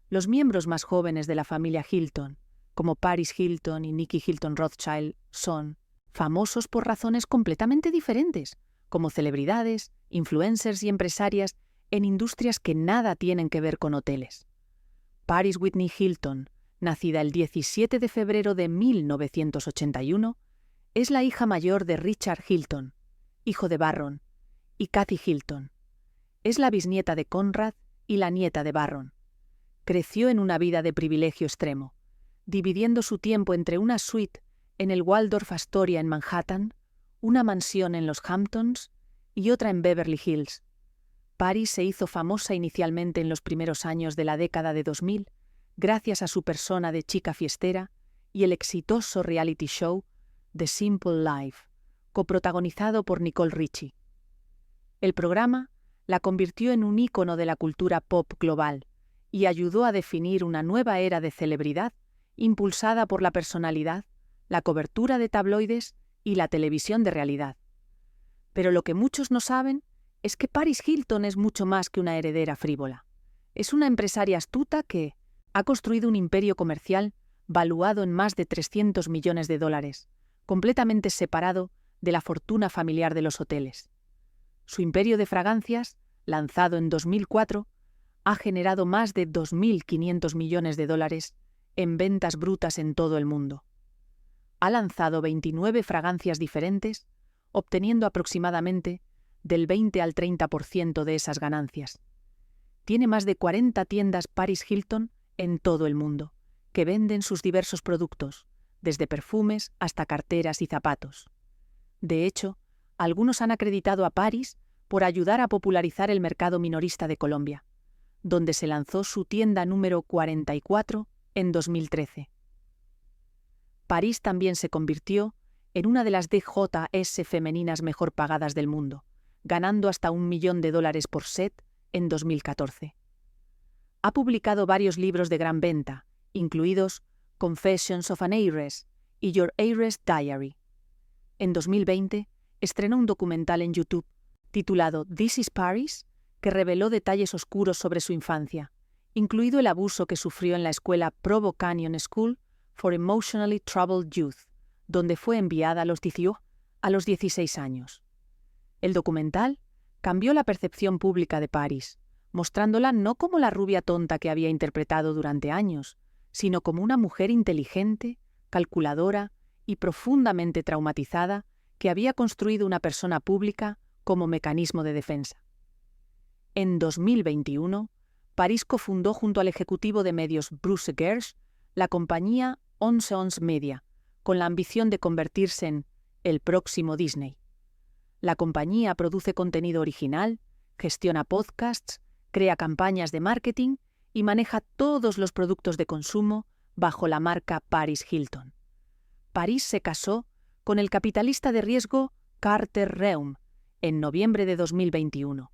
Los miembros más jóvenes de la familia Hilton, como Paris Hilton y Nicky Hilton Rothschild, son famosos por razones completamente diferentes, como celebridades, influencers y empresarias en industrias que nada tienen que ver con hoteles. Paris Whitney Hilton, nacida el 17 de febrero de 1981, es la hija mayor de Richard Hilton, hijo de Barron, y Kathy Hilton. Es la bisnieta de Conrad y la nieta de Barron. Creció en una vida de privilegio extremo, dividiendo su tiempo entre una suite en el Waldorf Astoria en Manhattan, una mansión en los Hamptons y otra en Beverly Hills. Paris se hizo famosa inicialmente en los primeros años de la década de 2000 gracias a su persona de chica fiestera y el exitoso reality show The Simple Life, coprotagonizado por Nicole Richie. El programa la convirtió en un ícono de la cultura pop global y ayudó a definir una nueva era de celebridad impulsada por la personalidad, la cobertura de tabloides y la televisión de realidad. Pero lo que muchos no saben es que Paris Hilton es mucho más que una heredera frívola. Es una empresaria astuta que ha construido un imperio comercial valuado en más de $300 millones, completamente separado de la fortuna familiar de los hoteles. Su imperio de fragancias, lanzado en 2004, ha generado más de $2.500 millones en ventas brutas en todo el mundo. Ha lanzado 29 fragancias diferentes, obteniendo aproximadamente del 20 al 30% de esas ganancias. Tiene más de 40 tiendas Paris Hilton en todo el mundo, que venden sus diversos productos, desde perfumes hasta carteras y zapatos. De hecho, algunos han acreditado a Paris por ayudar a popularizar el mercado minorista de Colombia, donde se lanzó su tienda número 44 en 2013. Paris también se convirtió en una de las DJs femeninas mejor pagadas del mundo, ganando hasta $1 millón por set en 2014. Ha publicado varios libros de gran venta, incluidos Confessions of an Heiress y Your Heiress Diary. En 2020, estrenó un documental en YouTube titulado This is Paris, que reveló detalles oscuros sobre su infancia, incluido el abuso que sufrió en la escuela Provo Canyon School for Emotionally Troubled Youth, donde fue enviada a los 16 años. El documental cambió la percepción pública de Paris, mostrándola no como la rubia tonta que había interpretado durante años, sino como una mujer inteligente, calculadora y profundamente traumatizada que había construido una persona pública como mecanismo de defensa. En 2021, Paris cofundó junto al ejecutivo de medios Bruce Gersh la compañía 11 Media, con la ambición de convertirse en el próximo Disney. La compañía produce contenido original, gestiona podcasts, crea campañas de marketing y maneja todos los productos de consumo bajo la marca Paris Hilton. Paris se casó con el capitalista de riesgo Carter Reum en noviembre de 2021.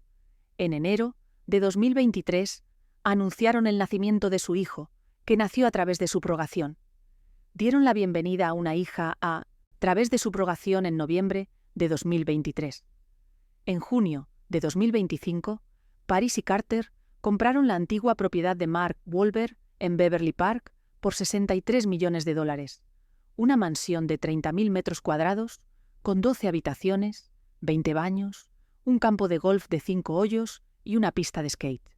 En enero de 2023 anunciaron el nacimiento de su hijo, que nació a través de subrogación. dieron la bienvenida a una hija a través de subrogación en noviembre de 2023. En junio de 2025, Paris y Carter compraron la antigua propiedad de Mark Wahlberg en Beverly Park por $63 millones, una mansión de 30.000 metros cuadrados con 12 habitaciones, 20 baños, un campo de golf de 5 hoyos y una pista de skate.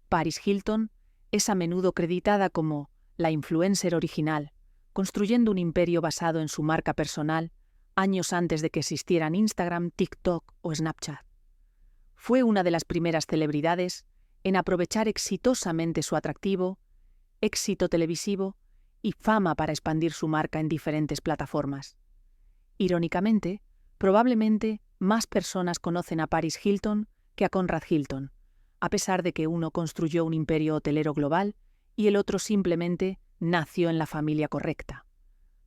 Paris Hilton es a menudo creditada como la influencer original, construyendo un imperio basado en su marca personal años antes de que existieran Instagram, TikTok o Snapchat. Fue una de las primeras celebridades en aprovechar exitosamente su atractivo, éxito televisivo y fama para expandir su marca en diferentes plataformas. Irónicamente, probablemente más personas conocen a Paris Hilton que a Conrad Hilton, a pesar de que uno construyó un imperio hotelero global y el otro simplemente nació en la familia correcta.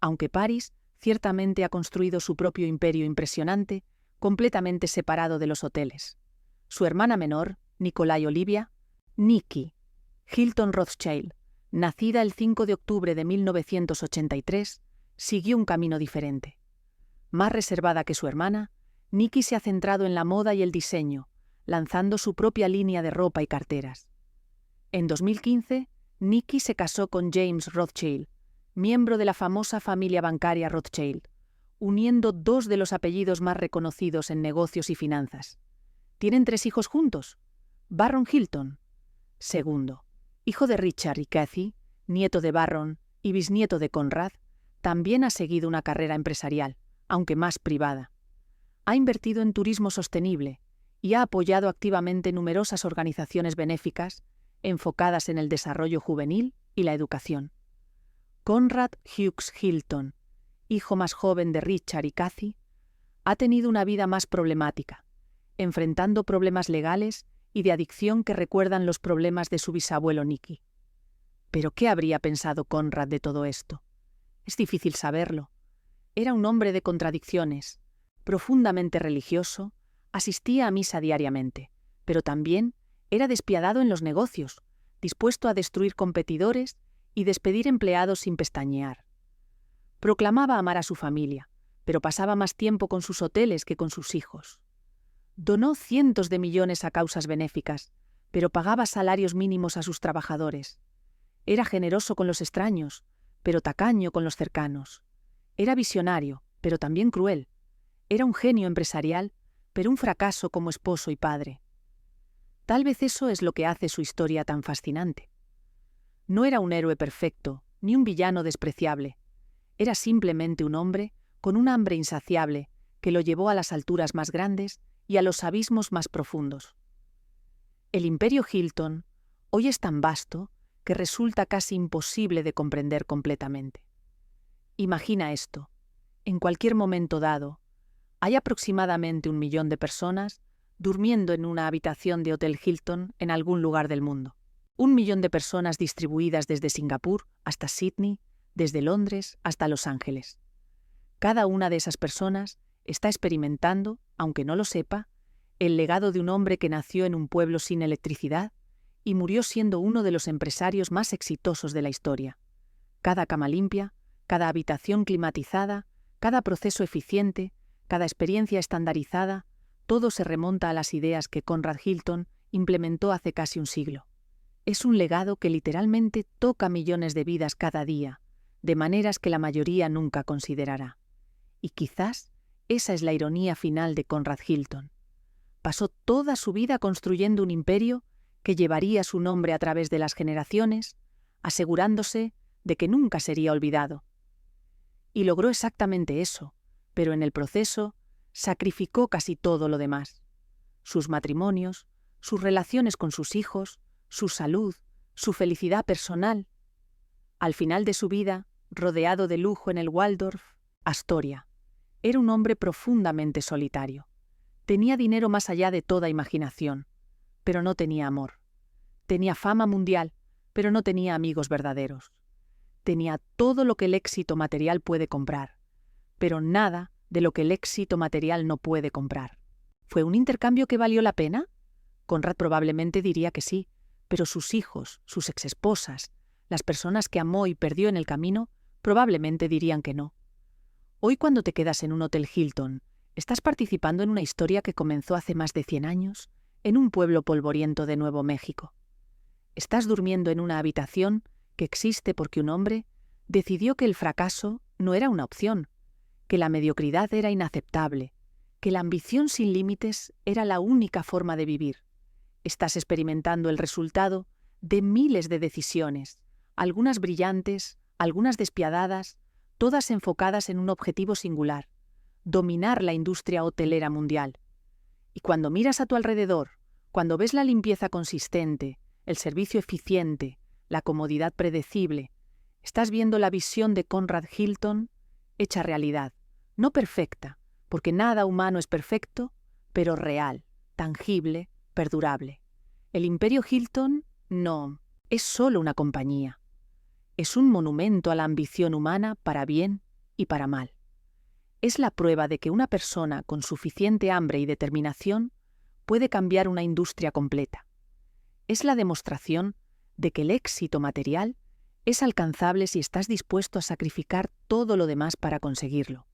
Aunque Paris ciertamente ha construido su propio imperio impresionante, completamente separado de los hoteles. Su hermana menor, Nicolai Olivia, Nikki Hilton Rothschild, nacida el 5 de octubre de 1983, siguió un camino diferente. Más reservada que su hermana, Nikki se ha centrado en la moda y el diseño, lanzando su propia línea de ropa y carteras. En 2015, Nikki se casó con James Rothschild, miembro de la famosa familia bancaria Rothschild, uniendo dos de los apellidos más reconocidos en negocios y finanzas. Tienen 3 hijos juntos. Barron Hilton, segundo, hijo de Richard y Kathy, nieto de Barron y bisnieto de Conrad, también ha seguido una carrera empresarial, aunque más privada. Ha invertido en turismo sostenible y ha apoyado activamente numerosas organizaciones benéficas enfocadas en el desarrollo juvenil y la educación. Conrad Hughes Hilton, hijo más joven de Richard y Kathy, ha tenido una vida más problemática, enfrentando problemas legales y de adicción que recuerdan los problemas de su bisabuelo Nicky. ¿Pero qué habría pensado Conrad de todo esto? Es difícil saberlo. Era un hombre de contradicciones, profundamente religioso, asistía a misa diariamente, pero también era despiadado en los negocios, dispuesto a destruir competidores y despedir empleados sin pestañear. Proclamaba amar a su familia, pero pasaba más tiempo con sus hoteles que con sus hijos. Donó cientos de millones a causas benéficas, pero pagaba salarios mínimos a sus trabajadores. Era generoso con los extraños, pero tacaño con los cercanos. Era visionario, pero también cruel. Era un genio empresarial, pero un fracaso como esposo y padre. Tal vez eso es lo que hace su historia tan fascinante. No era un héroe perfecto, ni un villano despreciable. Era simplemente un hombre con un hambre insaciable que lo llevó a las alturas más grandes y a los abismos más profundos. El imperio Hilton hoy es tan vasto que resulta casi imposible de comprender completamente. Imagina esto. En cualquier momento dado, hay aproximadamente 1 millón de personas durmiendo en una habitación de Hotel Hilton en algún lugar del mundo. 1 millón de personas distribuidas desde Singapur hasta Sydney, desde Londres hasta Los Ángeles. Cada una de esas personas está experimentando, aunque no lo sepa, el legado de un hombre que nació en un pueblo sin electricidad y murió siendo uno de los empresarios más exitosos de la historia. Cada cama limpia, cada habitación climatizada, cada proceso eficiente, cada experiencia estandarizada, todo se remonta a las ideas que Conrad Hilton implementó hace casi un siglo. Es un legado que literalmente toca millones de vidas cada día, de maneras que la mayoría nunca considerará. Y quizás esa es la ironía final de Conrad Hilton. Pasó toda su vida construyendo un imperio que llevaría su nombre a través de las generaciones, asegurándose de que nunca sería olvidado. Y logró exactamente eso, pero en el proceso sacrificó casi todo lo demás. Sus matrimonios, sus relaciones con sus hijos, su salud, su felicidad personal. Al final de su vida, rodeado de lujo en el Waldorf Astoria, era un hombre profundamente solitario. Tenía dinero más allá de toda imaginación, pero no tenía amor. Tenía fama mundial, pero no tenía amigos verdaderos. Tenía todo lo que el éxito material puede comprar, pero nada de lo que el éxito material no puede comprar. ¿Fue un intercambio que valió la pena? Conrad probablemente diría que sí, pero sus hijos, sus exesposas, las personas que amó y perdió en el camino, Probablemente dirían que no. Hoy, cuando te quedas en un Hotel Hilton, estás participando en una historia que comenzó hace más de 100 años en un pueblo polvoriento de Nuevo México. Estás durmiendo en una habitación que existe porque un hombre decidió que el fracaso no era una opción, que la mediocridad era inaceptable, que la ambición sin límites era la única forma de vivir. Estás experimentando el resultado de miles de decisiones, algunas brillantes, algunas despiadadas, todas enfocadas en un objetivo singular: dominar la industria hotelera mundial. Y cuando miras a tu alrededor, cuando ves la limpieza consistente, el servicio eficiente, la comodidad predecible, estás viendo la visión de Conrad Hilton hecha realidad, no perfecta, porque nada humano es perfecto, pero real, tangible, perdurable. El Imperio Hilton no es solo una compañía. Es un monumento a la ambición humana para bien y para mal. Es la prueba de que una persona con suficiente hambre y determinación puede cambiar una industria completa. Es la demostración de que el éxito material es alcanzable si estás dispuesto a sacrificar todo lo demás para conseguirlo.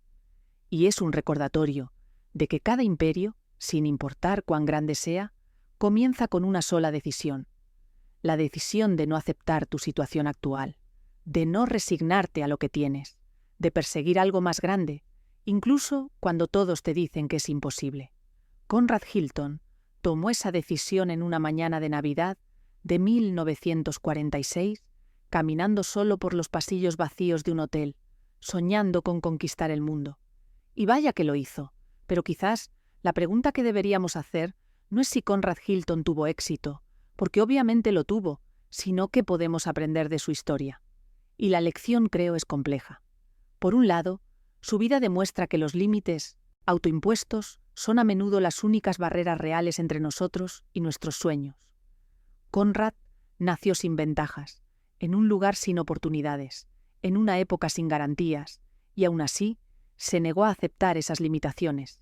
Y es un recordatorio de que cada imperio, sin importar cuán grande sea, comienza con una sola decisión: la decisión de no aceptar tu situación actual, de no resignarte a lo que tienes, de perseguir algo más grande, incluso cuando todos te dicen que es imposible. Conrad Hilton tomó esa decisión en una mañana de Navidad de 1946, caminando solo por los pasillos vacíos de un hotel, soñando con conquistar el mundo. Y vaya que lo hizo, pero quizás la pregunta que deberíamos hacer no es si Conrad Hilton tuvo éxito, porque obviamente lo tuvo, sino qué podemos aprender de su historia. Y la lección, creo, es compleja. Por un lado, su vida demuestra que los límites autoimpuestos son a menudo las únicas barreras reales entre nosotros y nuestros sueños. Conrad nació sin ventajas, en un lugar sin oportunidades, en una época sin garantías, y aún así se negó a aceptar esas limitaciones.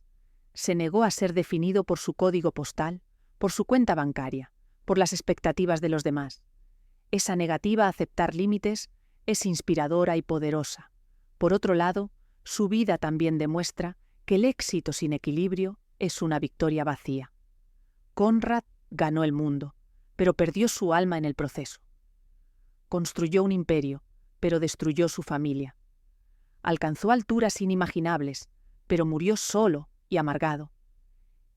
Se negó a ser definido por su código postal, por su cuenta bancaria, por las expectativas de los demás. Esa negativa a aceptar límites es inspiradora y poderosa. Por otro lado, su vida también demuestra que el éxito sin equilibrio es una victoria vacía. Conrad ganó el mundo, pero perdió su alma en el proceso. Construyó un imperio, pero destruyó su familia. Alcanzó alturas inimaginables, pero murió solo y amargado.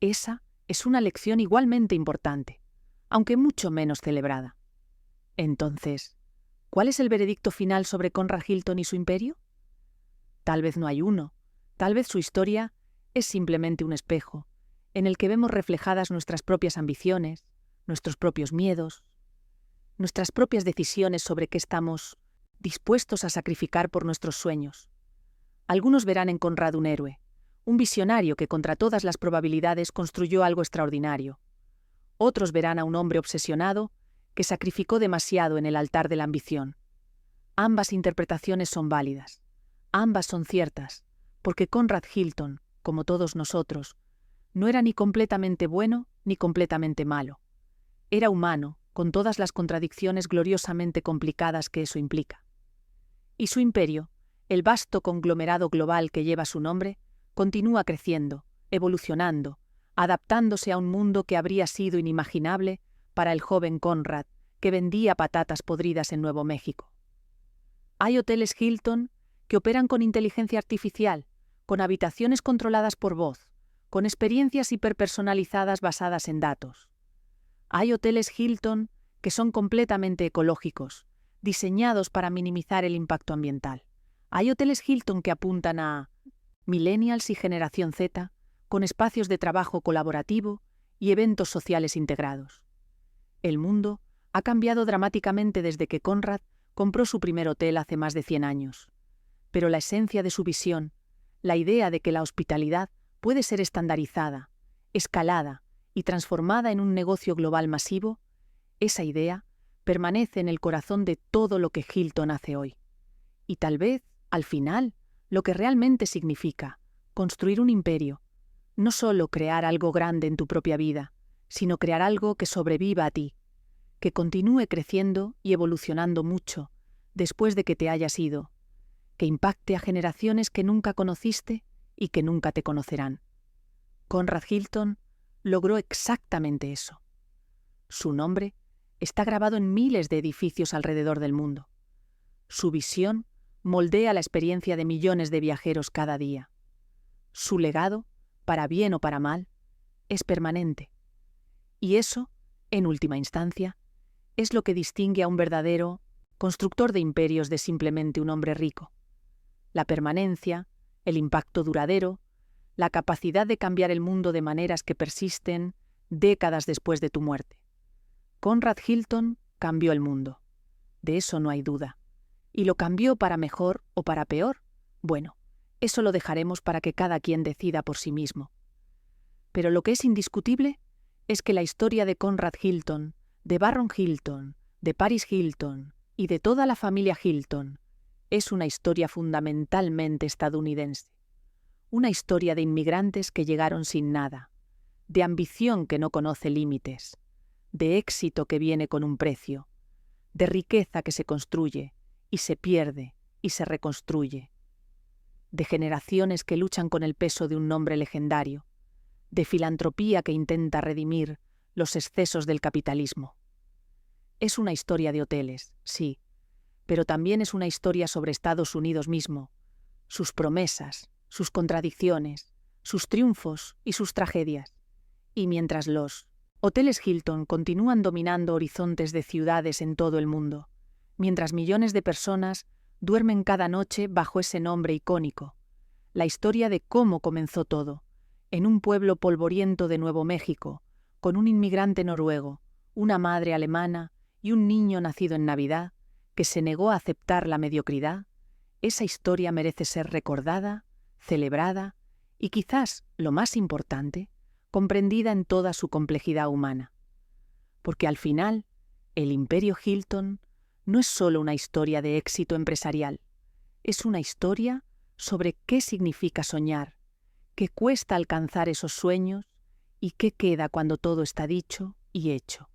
Esa es una lección igualmente importante, aunque mucho menos celebrada. Entonces, ¿cuál es el veredicto final sobre Conrad Hilton y su imperio? Tal vez no hay uno, tal vez su historia es simplemente un espejo, en el que vemos reflejadas nuestras propias ambiciones, nuestros propios miedos, nuestras propias decisiones sobre qué estamos dispuestos a sacrificar por nuestros sueños. Algunos verán en Conrad un héroe, un visionario que contra todas las probabilidades construyó algo extraordinario. Otros verán a un hombre obsesionado que sacrificó demasiado en el altar de la ambición. Ambas interpretaciones son válidas. Ambas son ciertas, porque Conrad Hilton, como todos nosotros, no era ni completamente bueno ni completamente malo. Era humano, con todas las contradicciones gloriosamente complicadas que eso implica. Y su imperio, el vasto conglomerado global que lleva su nombre, continúa creciendo, evolucionando, adaptándose a un mundo que habría sido inimaginable para el joven Conrad, que vendía patatas podridas en Nuevo México. Hay hoteles Hilton que operan con inteligencia artificial, con habitaciones controladas por voz, con experiencias hiperpersonalizadas basadas en datos. Hay hoteles Hilton que son completamente ecológicos, diseñados para minimizar el impacto ambiental. Hay hoteles Hilton que apuntan a millennials y generación Z, con espacios de trabajo colaborativo y eventos sociales integrados. El mundo ha cambiado dramáticamente desde que Conrad compró su primer hotel hace más de 100 años. Pero la esencia de su visión, la idea de que la hospitalidad puede ser estandarizada, escalada y transformada en un negocio global masivo, esa idea permanece en el corazón de todo lo que Hilton hace hoy. Y tal vez, al final, lo que realmente significa construir un imperio, no solo crear algo grande en tu propia vida, sino crear algo que sobreviva a ti, que continúe creciendo y evolucionando mucho después de que te hayas ido, que impacte a generaciones que nunca conociste y que nunca te conocerán. Conrad Hilton logró exactamente eso. Su nombre está grabado en miles de edificios alrededor del mundo. Su visión moldea la experiencia de millones de viajeros cada día. Su legado, para bien o para mal, es permanente. Y eso, en última instancia, es lo que distingue a un verdadero constructor de imperios de simplemente un hombre rico. La permanencia, el impacto duradero, la capacidad de cambiar el mundo de maneras que persisten décadas después de tu muerte. Conrad Hilton cambió el mundo. De eso no hay duda. ¿Y lo cambió para mejor o para peor? Bueno, eso lo dejaremos para que cada quien decida por sí mismo. Pero lo que es indiscutible es que la historia de Conrad Hilton, de Barron Hilton, de Paris Hilton y de toda la familia Hilton es una historia fundamentalmente estadounidense. Una historia de inmigrantes que llegaron sin nada, de ambición que no conoce límites, de éxito que viene con un precio, de riqueza que se construye y se pierde y se reconstruye, de generaciones que luchan con el peso de un nombre legendario, de filantropía que intenta redimir los excesos del capitalismo. Es una historia de hoteles, sí, pero también es una historia sobre Estados Unidos mismo, sus promesas, sus contradicciones, sus triunfos y sus tragedias. Y mientras los hoteles Hilton continúan dominando horizontes de ciudades en todo el mundo, mientras millones de personas duermen cada noche bajo ese nombre icónico, la historia de cómo comenzó todo, en un pueblo polvoriento de Nuevo México, con un inmigrante noruego, una madre alemana y un niño nacido en Navidad, que se negó a aceptar la mediocridad, esa historia merece ser recordada, celebrada y quizás, lo más importante, comprendida en toda su complejidad humana. Porque al final, el Imperio Hilton no es solo una historia de éxito empresarial, es una historia sobre qué significa soñar, qué cuesta alcanzar esos sueños y qué queda cuando todo está dicho y hecho.